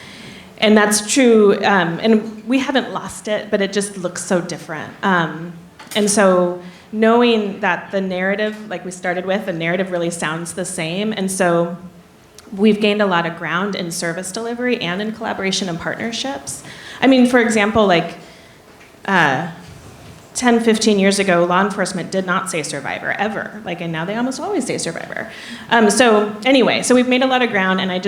And that's true, and we haven't lost it, but it just looks so different. And so knowing that the narrative, we started with, the narrative really sounds the same. And so we've gained a lot of ground in service delivery and in collaboration and partnerships. I mean, for example, 10, 15 years ago, law enforcement did not say survivor, ever. And now they almost always say survivor. So we've made a lot of ground, and I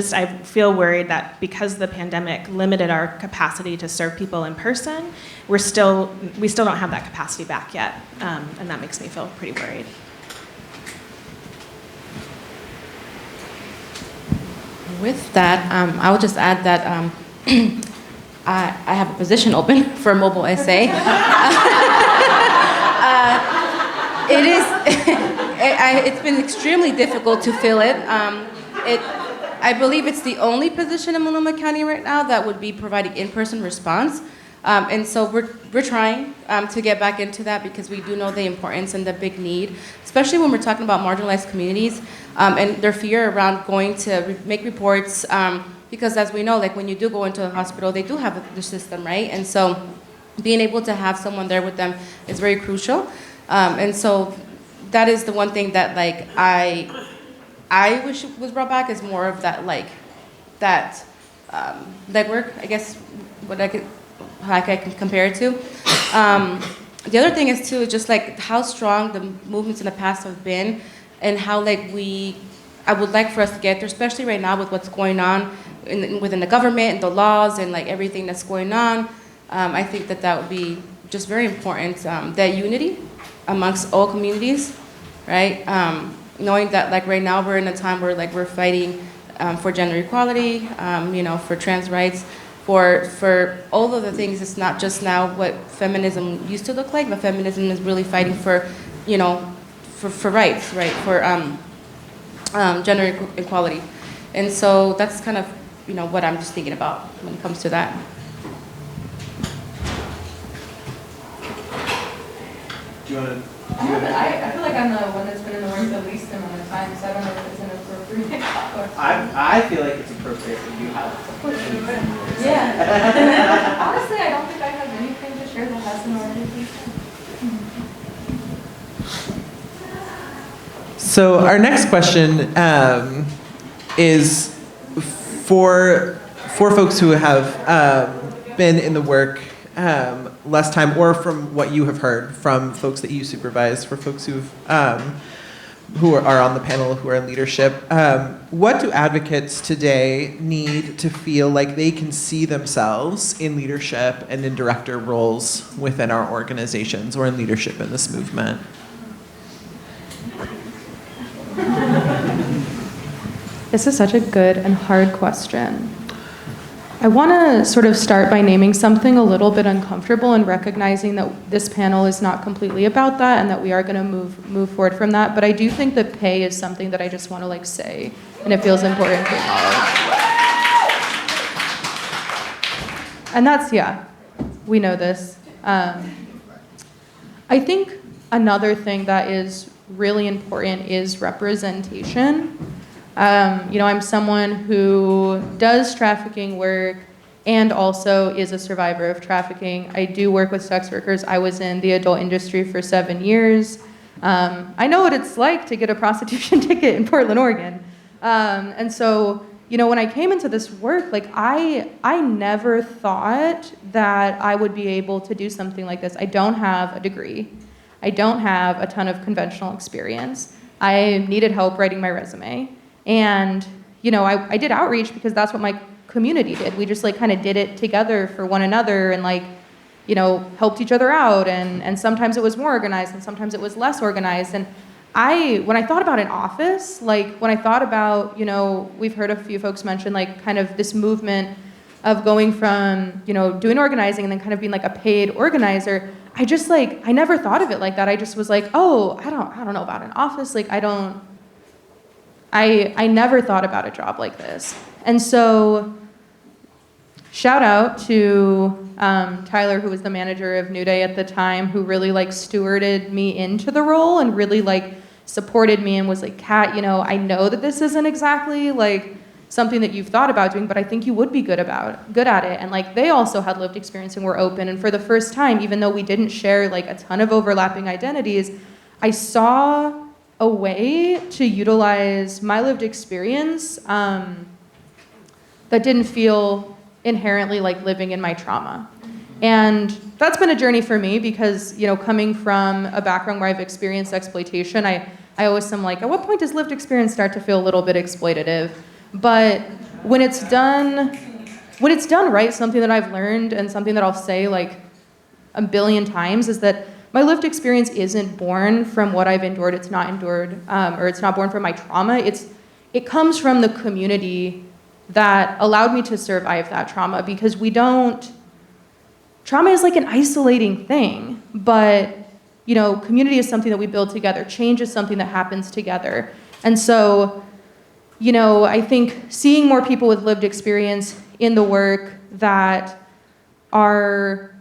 feel worried that because the pandemic limited our capacity to serve people in person, we still don't have that capacity back yet, and that makes me feel pretty worried. With that, I would just add that I have a position open for mobile SA. It's been extremely difficult to fill it. I believe it's the only position in Multnomah County right now that would be providing in-person response. And so we're trying to get back into that because we do know the importance and the big need, especially when we're talking about marginalized communities and their fear around going to make reports. Because as we know, when you do go into a hospital, they do have the system, right? And so being able to have someone there with them is very crucial. And so that is the one thing that I wish was brought back, is more of that that legwork, I guess, how I can compare it to. The other thing is too, just how strong the movements in the past have been, and how I would like for us to get there, especially right now with what's going on within the government and the laws and everything that's going on. I think that would be just very important, that unity amongst all communities, right? Knowing that right now we're in a time where we're fighting for gender equality, for trans rights, for all of the things. It's not just now what feminism used to look like, but feminism is really fighting for, for rights, right? For gender equality. And so that's kind of, what I'm just thinking about when it comes to that. Do you want to? I feel like I'm the one that's been in the works the least amount of time, so I don't know if it's inappropriate. I feel like it's appropriate that you have. Yeah. Honestly, I don't think I have anything to share that hasn't already been said. So our next question is for folks who have been in the work less time, or from what you have heard from folks that you supervise, for folks who are on the panel, who are in leadership. What do advocates today need to feel like they can see themselves in leadership and in director roles within our organizations, or in leadership in this movement? This is such a good and hard question. I want to sort of start by naming something a little bit uncomfortable and recognizing that this panel is not completely about that, and that we are going to move forward from that. But I do think that pay is something that I just want to say, and it feels important to acknowledge. And that's, we know this. I think another thing that is really important is representation. I'm someone who does trafficking work and also is a survivor of trafficking. I do work with sex workers. I was in the adult industry for 7 years. I know what it's like to get a prostitution ticket in Portland, Oregon. And so, when I came into this work, I never thought that I would be able to do something like this. I don't have a degree. I don't have a ton of conventional experience. I needed help writing my resume. And, I did outreach because that's what my community did. We just kind of did it together for one another and helped each other out. And sometimes it was more organized and sometimes it was less organized. And when I thought about an office, when I thought about, we've heard a few folks mention kind of this movement of going from, doing organizing and then kind of being a paid organizer. I just I never thought of it like that. I just was oh, I don't know about an office. I never thought about a job like this. And so shout out to Tyler, who was the manager of New Day at the time, who really stewarded me into the role and really supported me and was Kat, I know that this isn't exactly something that you've thought about doing, but I think you would be good at it. And they also had lived experience and were open. And for the first time, even though we didn't share a ton of overlapping identities, I saw a way to utilize my lived experience that didn't feel inherently like living in my trauma. And that's been a journey for me because, coming from a background where I've experienced exploitation, I always am like, at what point does lived experience start to feel a little bit exploitative? But when it's done right, something that I've learned and something that I'll say like a billion times is that my lived experience isn't born from what I've endured. It's not endured, or it's not born from my trauma. It comes from the community that allowed me to survive that trauma, because trauma is like an isolating thing, but community is something that we build together. Change is something that happens together. And so, I think seeing more people with lived experience in the work that are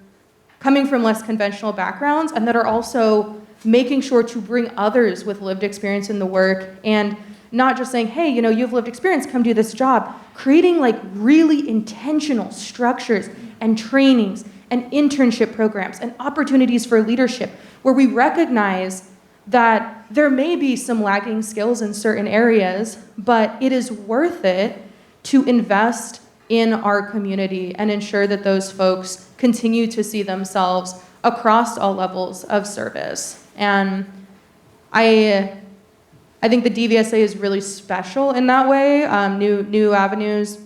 coming from less conventional backgrounds and that are also making sure to bring others with lived experience in the work, and not just saying, hey, you have lived experience, come do this job. Creating like really intentional structures and trainings and internship programs and opportunities for leadership where we recognize that there may be some lagging skills in certain areas, but it is worth it to invest in our community and ensure that those folks continue to see themselves across all levels of service. And I think the DVSA is really special in that way. New Avenues,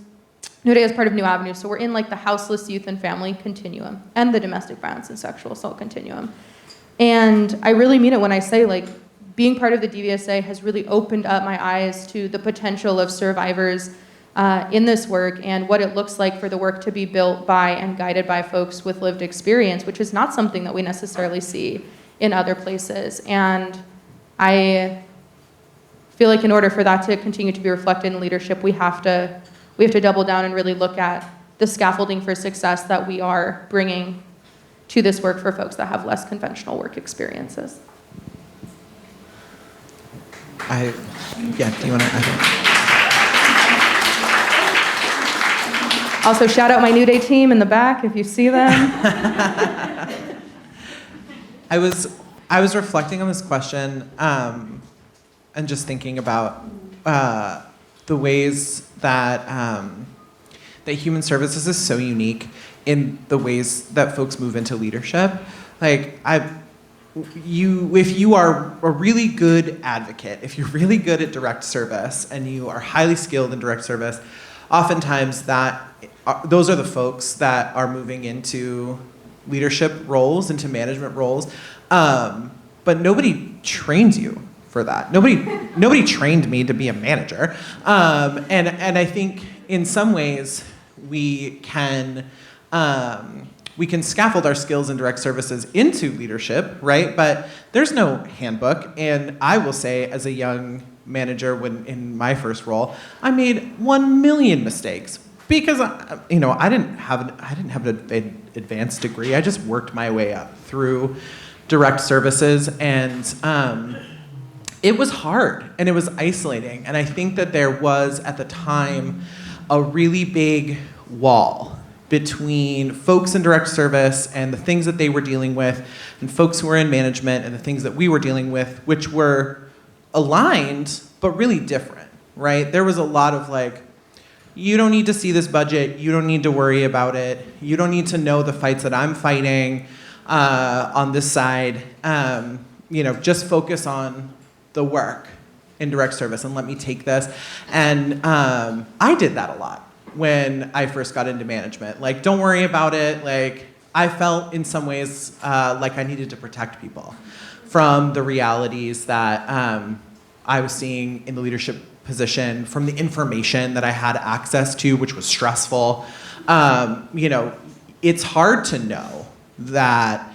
New Day is part of New Avenues, so we're in like the houseless youth and family continuum and the domestic violence and sexual assault continuum. And I really mean it when I say like being part of the DVSA has really opened up my eyes to the potential of survivors in this work and what it looks like for the work to be built by and guided by folks with lived experience, which is not something that we necessarily see in other places. And I feel like in order for that to continue to be reflected in leadership, we have to double down and really look at the scaffolding for success that we are bringing to this work for folks that have less conventional work experiences. Do you want to? Also, shout out my New Day team in the back if you see them. I was reflecting on this question and just thinking about the ways that that human services is so unique in the ways that folks move into leadership. Like if you are a really good advocate, if you're really good at direct service and you are highly skilled in direct service, oftentimes those are the folks that are moving into leadership roles, into management roles, but nobody trains you for that. Nobody trained me to be a manager, and I think in some ways we can scaffold our skills in direct services into leadership, right? But there's no handbook, and I will say, as a young manager, when in my first role, I made 1 million mistakes because I didn't have an advanced degree. I just worked my way up through direct services, and it was hard and it was isolating. And I think that there was at the time a really big wall between folks in direct service and the things that they were dealing with, and folks who were in management and the things that we were dealing with, which were aligned but really different, right? There was a lot of like, you don't need to see this budget, you don't need to worry about it, you don't need to know the fights that I'm fighting on this side, just focus on the work in direct service and let me take this. And I did that a lot when I first got into management. Like, don't worry about it. Like, I felt in some ways like I needed to protect people from the realities that I was seeing in the leadership position, from the information that I had access to, which was stressful. It's hard to know that,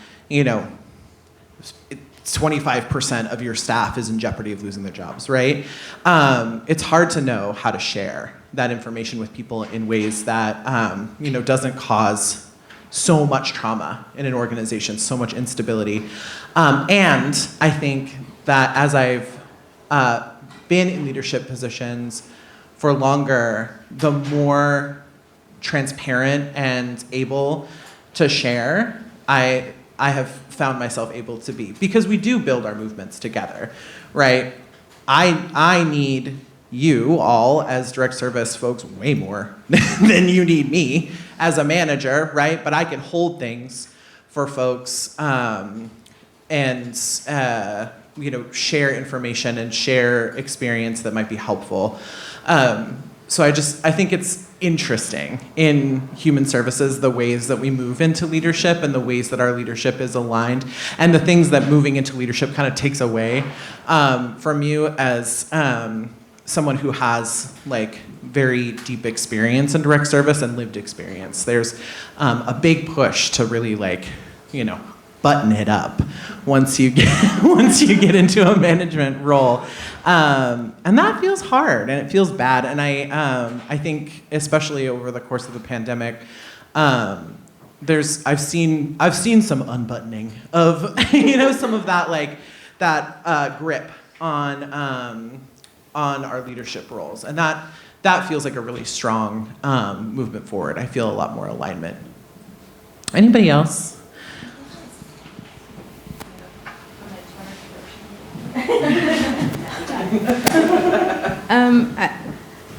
25% of your staff is in jeopardy of losing their jobs, right? It's hard to know how to share that information with people in ways that, doesn't cause so much trauma in an organization, so much instability. And I think that as I've been in leadership positions for longer, the more transparent and able to share I have found myself able to be, because we do build our movements together, right? I need you all as direct service folks way more than you need me as a manager, right? But I can hold things for folks and share information and share experience that might be helpful. So I think it's interesting in human services, the ways that we move into leadership and the ways that our leadership is aligned, and the things that moving into leadership kind of takes away from you as someone who has like very deep experience in direct service and lived experience. There's a big push to really button it up once you get into a management role, and that feels hard and it feels bad. And I think especially over the course of the pandemic, I've seen some unbuttoning of some of that that grip on our leadership roles, and that feels like a really strong movement forward. I feel a lot more alignment. Anybody else?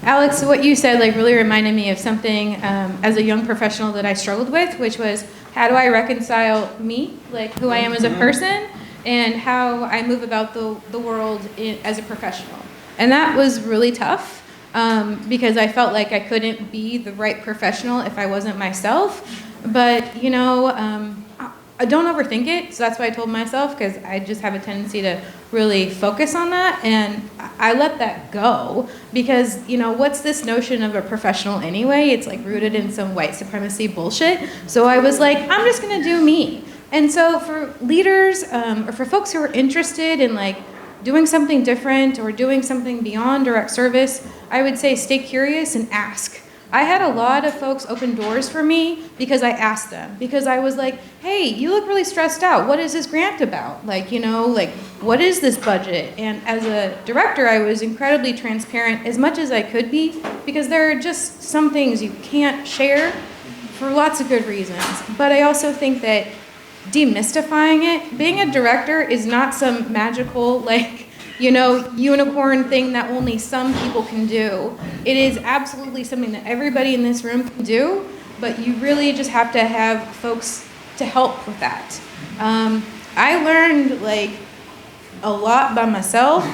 Alex, what you said really reminded me of something as a young professional that I struggled with, which was how do I reconcile me, who I am as a person, and how I move about the world as a professional. And that was really tough because I felt like I couldn't be the right professional if I wasn't myself. But, I don't overthink it, so that's what I told myself, because I just have a tendency to really focus on that, and I let that go, because, what's this notion of a professional anyway? It's rooted in some white supremacy bullshit. So I was like, I'm just gonna do me. And so for leaders, or for folks who are interested in doing something different or doing something beyond direct service, I would say stay curious and ask. I had a lot of folks open doors for me because I asked them, because I was like, hey, you look really stressed out. What is this grant about? What is this budget? And as a director, I was incredibly transparent as much as I could be, because there are just some things you can't share for lots of good reasons. But I also think that demystifying it, being a director is not some magical, unicorn thing that only some people can do. It is absolutely something that everybody in this room can do, but you really just have to have folks to help with that. I learned a lot by myself.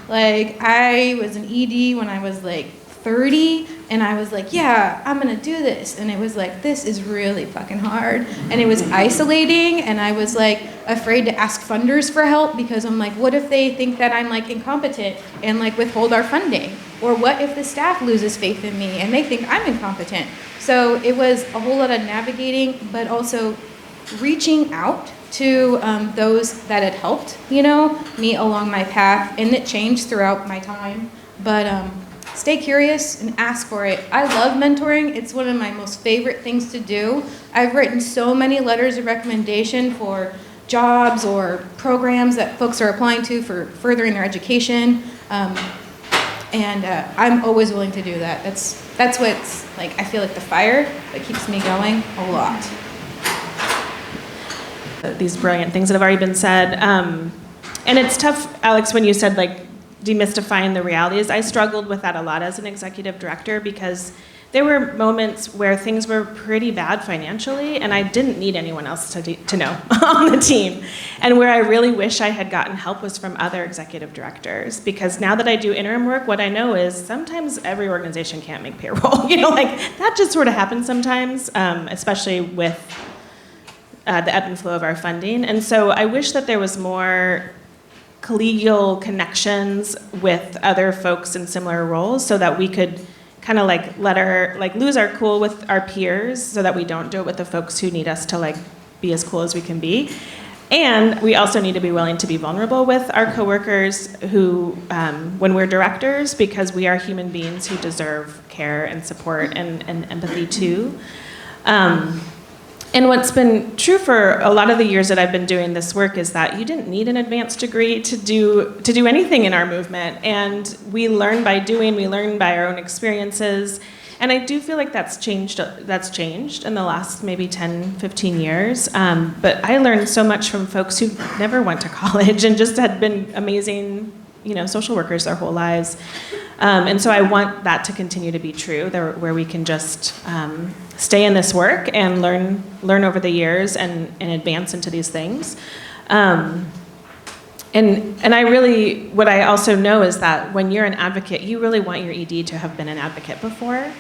I was an ED when I was 30, and I was yeah, I'm gonna do this. And it was this is really fucking hard. And it was isolating, and I was afraid to ask funders for help, because I'm what if they think that I'm incompetent and withhold our funding? Or what if the staff loses faith in me and they think I'm incompetent? So it was a whole lot of navigating, but also reaching out to those that had helped, me along my path, and it changed throughout my time. But stay curious and ask for it. I love mentoring. It's one of my most favorite things to do. I've written so many letters of recommendation for jobs or programs that folks are applying to for furthering their education. And I'm always willing to do that. That's what's I feel the fire that keeps me going a lot. These brilliant things that have already been said. And it's tough, Alex, when you said demystifying the realities. I struggled with that a lot as an executive director, because there were moments where things were pretty bad financially, and I didn't need anyone else to know on the team. And where I really wish I had gotten help was from other executive directors, because now that I do interim work, what I know is sometimes every organization can't make payroll. That just sort of happens sometimes, especially with the ebb and flow of our funding. And so I wish that there was more collegial connections with other folks in similar roles, so that we could kind of lose our cool with our peers, so that we don't do it with the folks who need us to be as cool as we can be. And we also need to be willing to be vulnerable with our coworkers who, when we're directors, because we are human beings who deserve care and support and empathy too. And what's been true for a lot of the years that I've been doing this work is that you didn't need an advanced degree to do anything in our movement. And we learn by doing, we learn by our own experiences. And I do feel like that's changed in the last maybe 10, 15 years. But I learned so much from folks who never went to college and just had been amazing, social workers their whole lives. And so I want that to continue to be true, where we can just stay in this work and learn over the years and advance into these things. And I really, what I also know is that when you're an advocate, you really want your ED to have been an advocate before.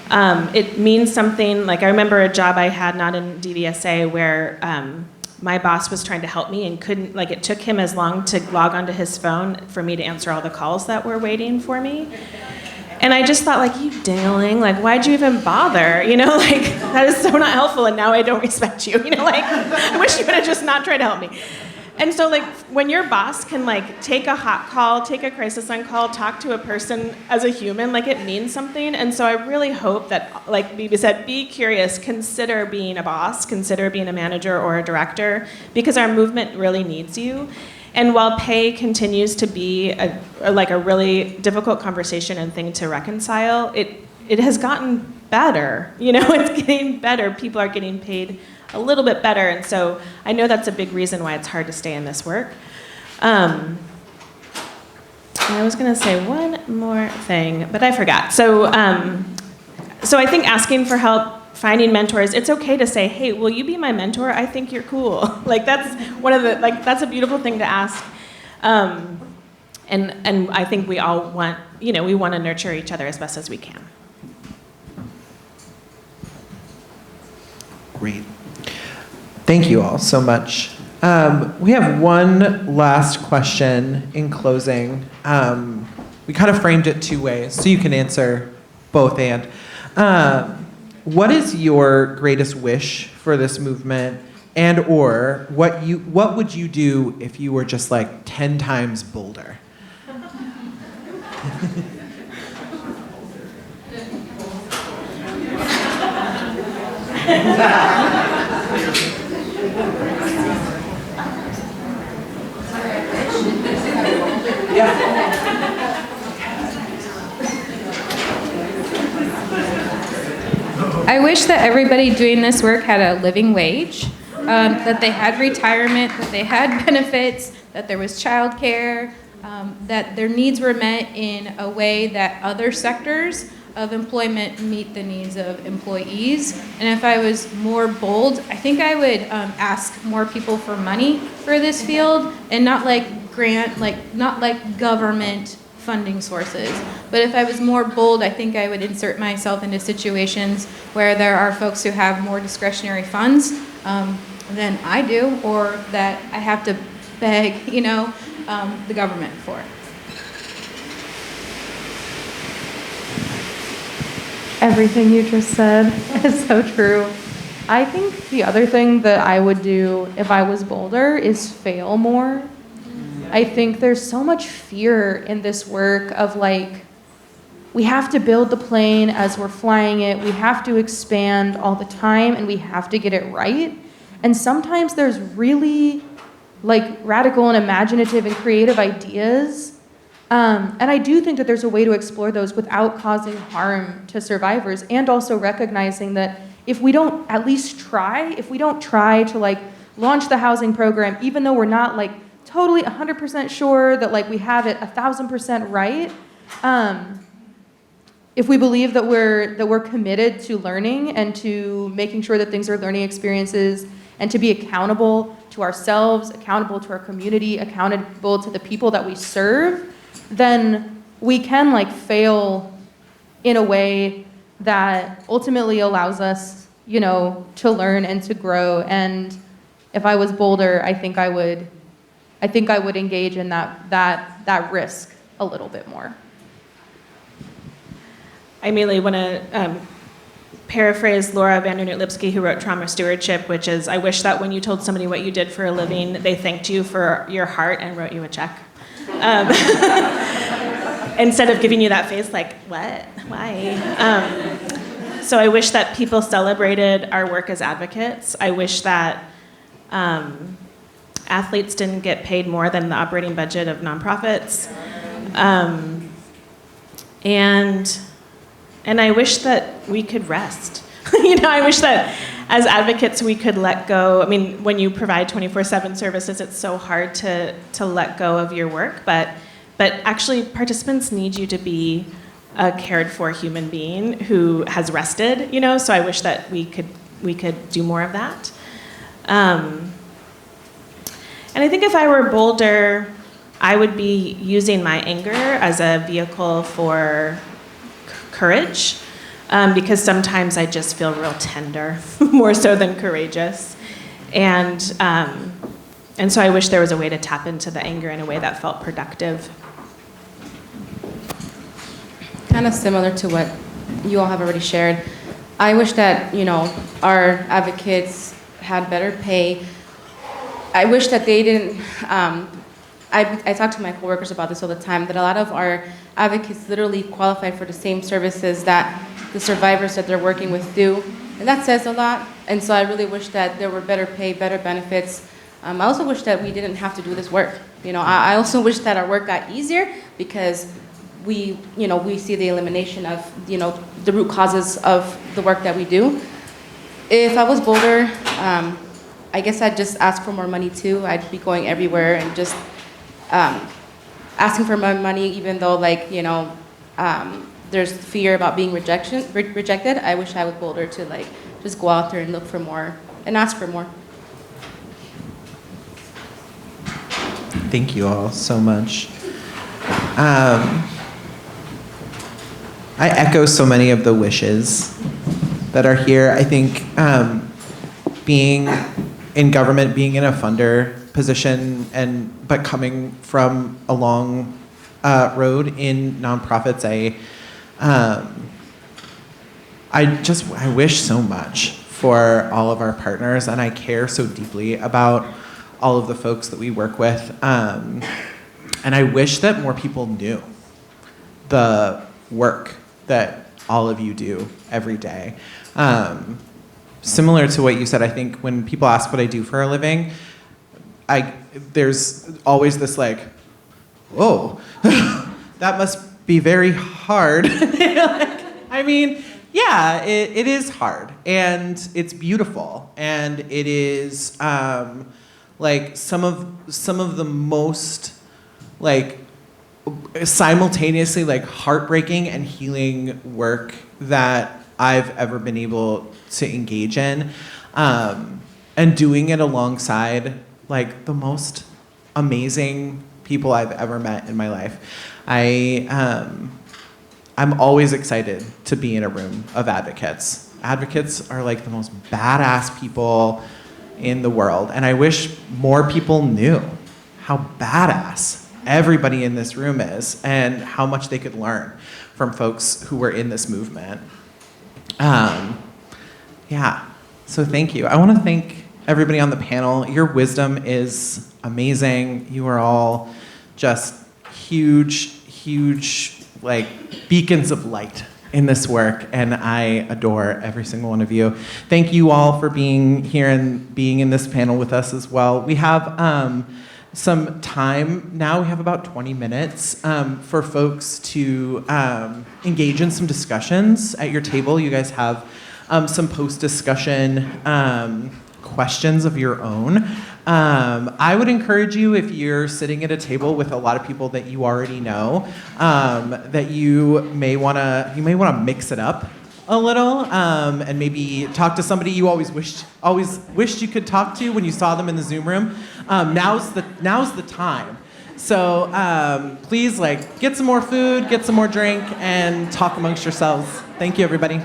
It means something, like I remember a job I had not in DVSA where my boss was trying to help me and couldn't, like it took him as long to log onto his phone for me to answer all the calls that were waiting for me. And I just thought, like, you dingling, like, why'd you even bother? You know, like, that is so not helpful, and now I don't respect you. You know, like, I wish you would have just not tried to help me. And so, like, when your boss can, like, take a hot call, take a crisis on call, talk to a person as a human, like, it means something. And so I really hope that, like Bibi said, be curious, consider being a boss, consider being a manager or a director, because our movement really needs you. And while pay continues to be a really difficult conversation and thing to reconcile, it has gotten better. You know, it's getting better. People are getting paid a little bit better, and so I know that's a big reason why it's hard to stay in this work. I was going to say one more thing, but I forgot. So I think asking for help, finding mentors, it's okay to say, hey, will you be my mentor? I think you're cool. Like, that's one of the, like, that's a beautiful thing to ask. And I think we all want, you know, we want to nurture each other as best as we can. Great. Thank you all so much. We have one last question in closing. We kind of framed it two ways, so you can answer both and. What is your greatest wish for this movement, and or what would you do if you were just like 10 times bolder? I wish that everybody doing this work had a living wage, that they had retirement, that they had benefits, that there was childcare, that their needs were met in a way that other sectors of employment meet the needs of employees. And if I was more bold, I think I would ask more people for money for this field, and not like not like government funding sources. But if I was more bold, I think I would insert myself into situations where there are folks who have more discretionary funds than I do, or that I have to beg, the government for. Everything you just said is so true. I think the other thing that I would do if I was bolder is fail more. I think there's so much fear in this work of like, we have to build the plane as we're flying it, we have to expand all the time, and we have to get it right. And sometimes there's really like radical and imaginative and creative ideas. And I do think that there's a way to explore those without causing harm to survivors, and also recognizing that if we don't at least try, if we don't try to like launch the housing program, even though we're not like totally 100% sure that like we have it 1,000% right, if we believe that we're committed to learning and to making sure that things are learning experiences, and to be accountable to ourselves, accountable to our community, accountable to the people that we serve, then we can like fail in a way that ultimately allows us, to learn and to grow. And if I was bolder, I think I would engage in that risk a little bit more. I immediately want to paraphrase Laura Vandernoot-Lipsky, who wrote Trauma Stewardship, which is, I wish that when you told somebody what you did for a living, they thanked you for your heart and wrote you a check. Instead of giving you that face like, what? Why? So I wish that people celebrated our work as advocates. I wish that athletes didn't get paid more than the operating budget of nonprofits. And I wish that we could rest. I wish that as advocates we could let go. I mean, when you provide 24/7 services, it's so hard to let go of your work, but actually participants need you to be a cared for human being who has rested, you know, so I wish that we could do more of that. And I think if I were Boulder, I would be using my anger as a vehicle for courage, because sometimes I just feel real tender, more so than courageous. And so I wish there was a way to tap into the anger in a way that felt productive. Kind of similar to what you all have already shared. I wish that, you know, our advocates had better pay. I wish that they didn't, I talk to my coworkers about this all the time, that a lot of our advocates literally qualify for the same services that the survivors that they're working with do. And that says a lot. And so I really wish that there were better pay, better benefits. I also wish that we didn't have to do this work. You know, I also wish that our work got easier, because we see the elimination of, you know, the root causes of the work that we do. If I was Boulder, I guess I'd just ask for more money too. I'd be going everywhere and just asking for more money, even though, like, you know, there's fear about being rejected. I wish I was Boulder to, like, just go out there and look for more and ask for more. Thank you all so much. I echo so many of the wishes that are here. I think being in government, being in a funder position, but coming from a long road in nonprofits, I wish so much for all of our partners, and I care so deeply about all of the folks that we work with. And I wish that more people knew the work that all of you do every day. Similar to what you said, I think when people ask what I do for a living, there's always this like, whoa, that must be very hard. I mean, yeah, it is hard, and it's beautiful, and it is like some of the most like simultaneously like heartbreaking and healing work that I've ever been able to engage in, and doing it alongside like the most amazing people I've ever met in my life. I'm always excited to be in a room of advocates. Advocates are like the most badass people in the world, and I wish more people knew how badass everybody in this room is and how much they could learn from folks who were in this movement. Yeah, so thank you. I want to thank everybody on the panel. Your wisdom is amazing. You are all just huge like beacons of light in this work, and I adore every single one of you. Thank you all for being here and being in this panel with us as well. We have some time now. We have about 20 minutes for folks to engage in some discussions at your table. You guys have some post-discussion questions of your own. I would encourage you, if you're sitting at a table with a lot of people that you already know, that you may wanna mix it up a little, and maybe talk to somebody you always wished you could talk to when you saw them in the Zoom room. Now's the time. So please, like, get some more food, get some more drink, and talk amongst yourselves. Thank you, everybody.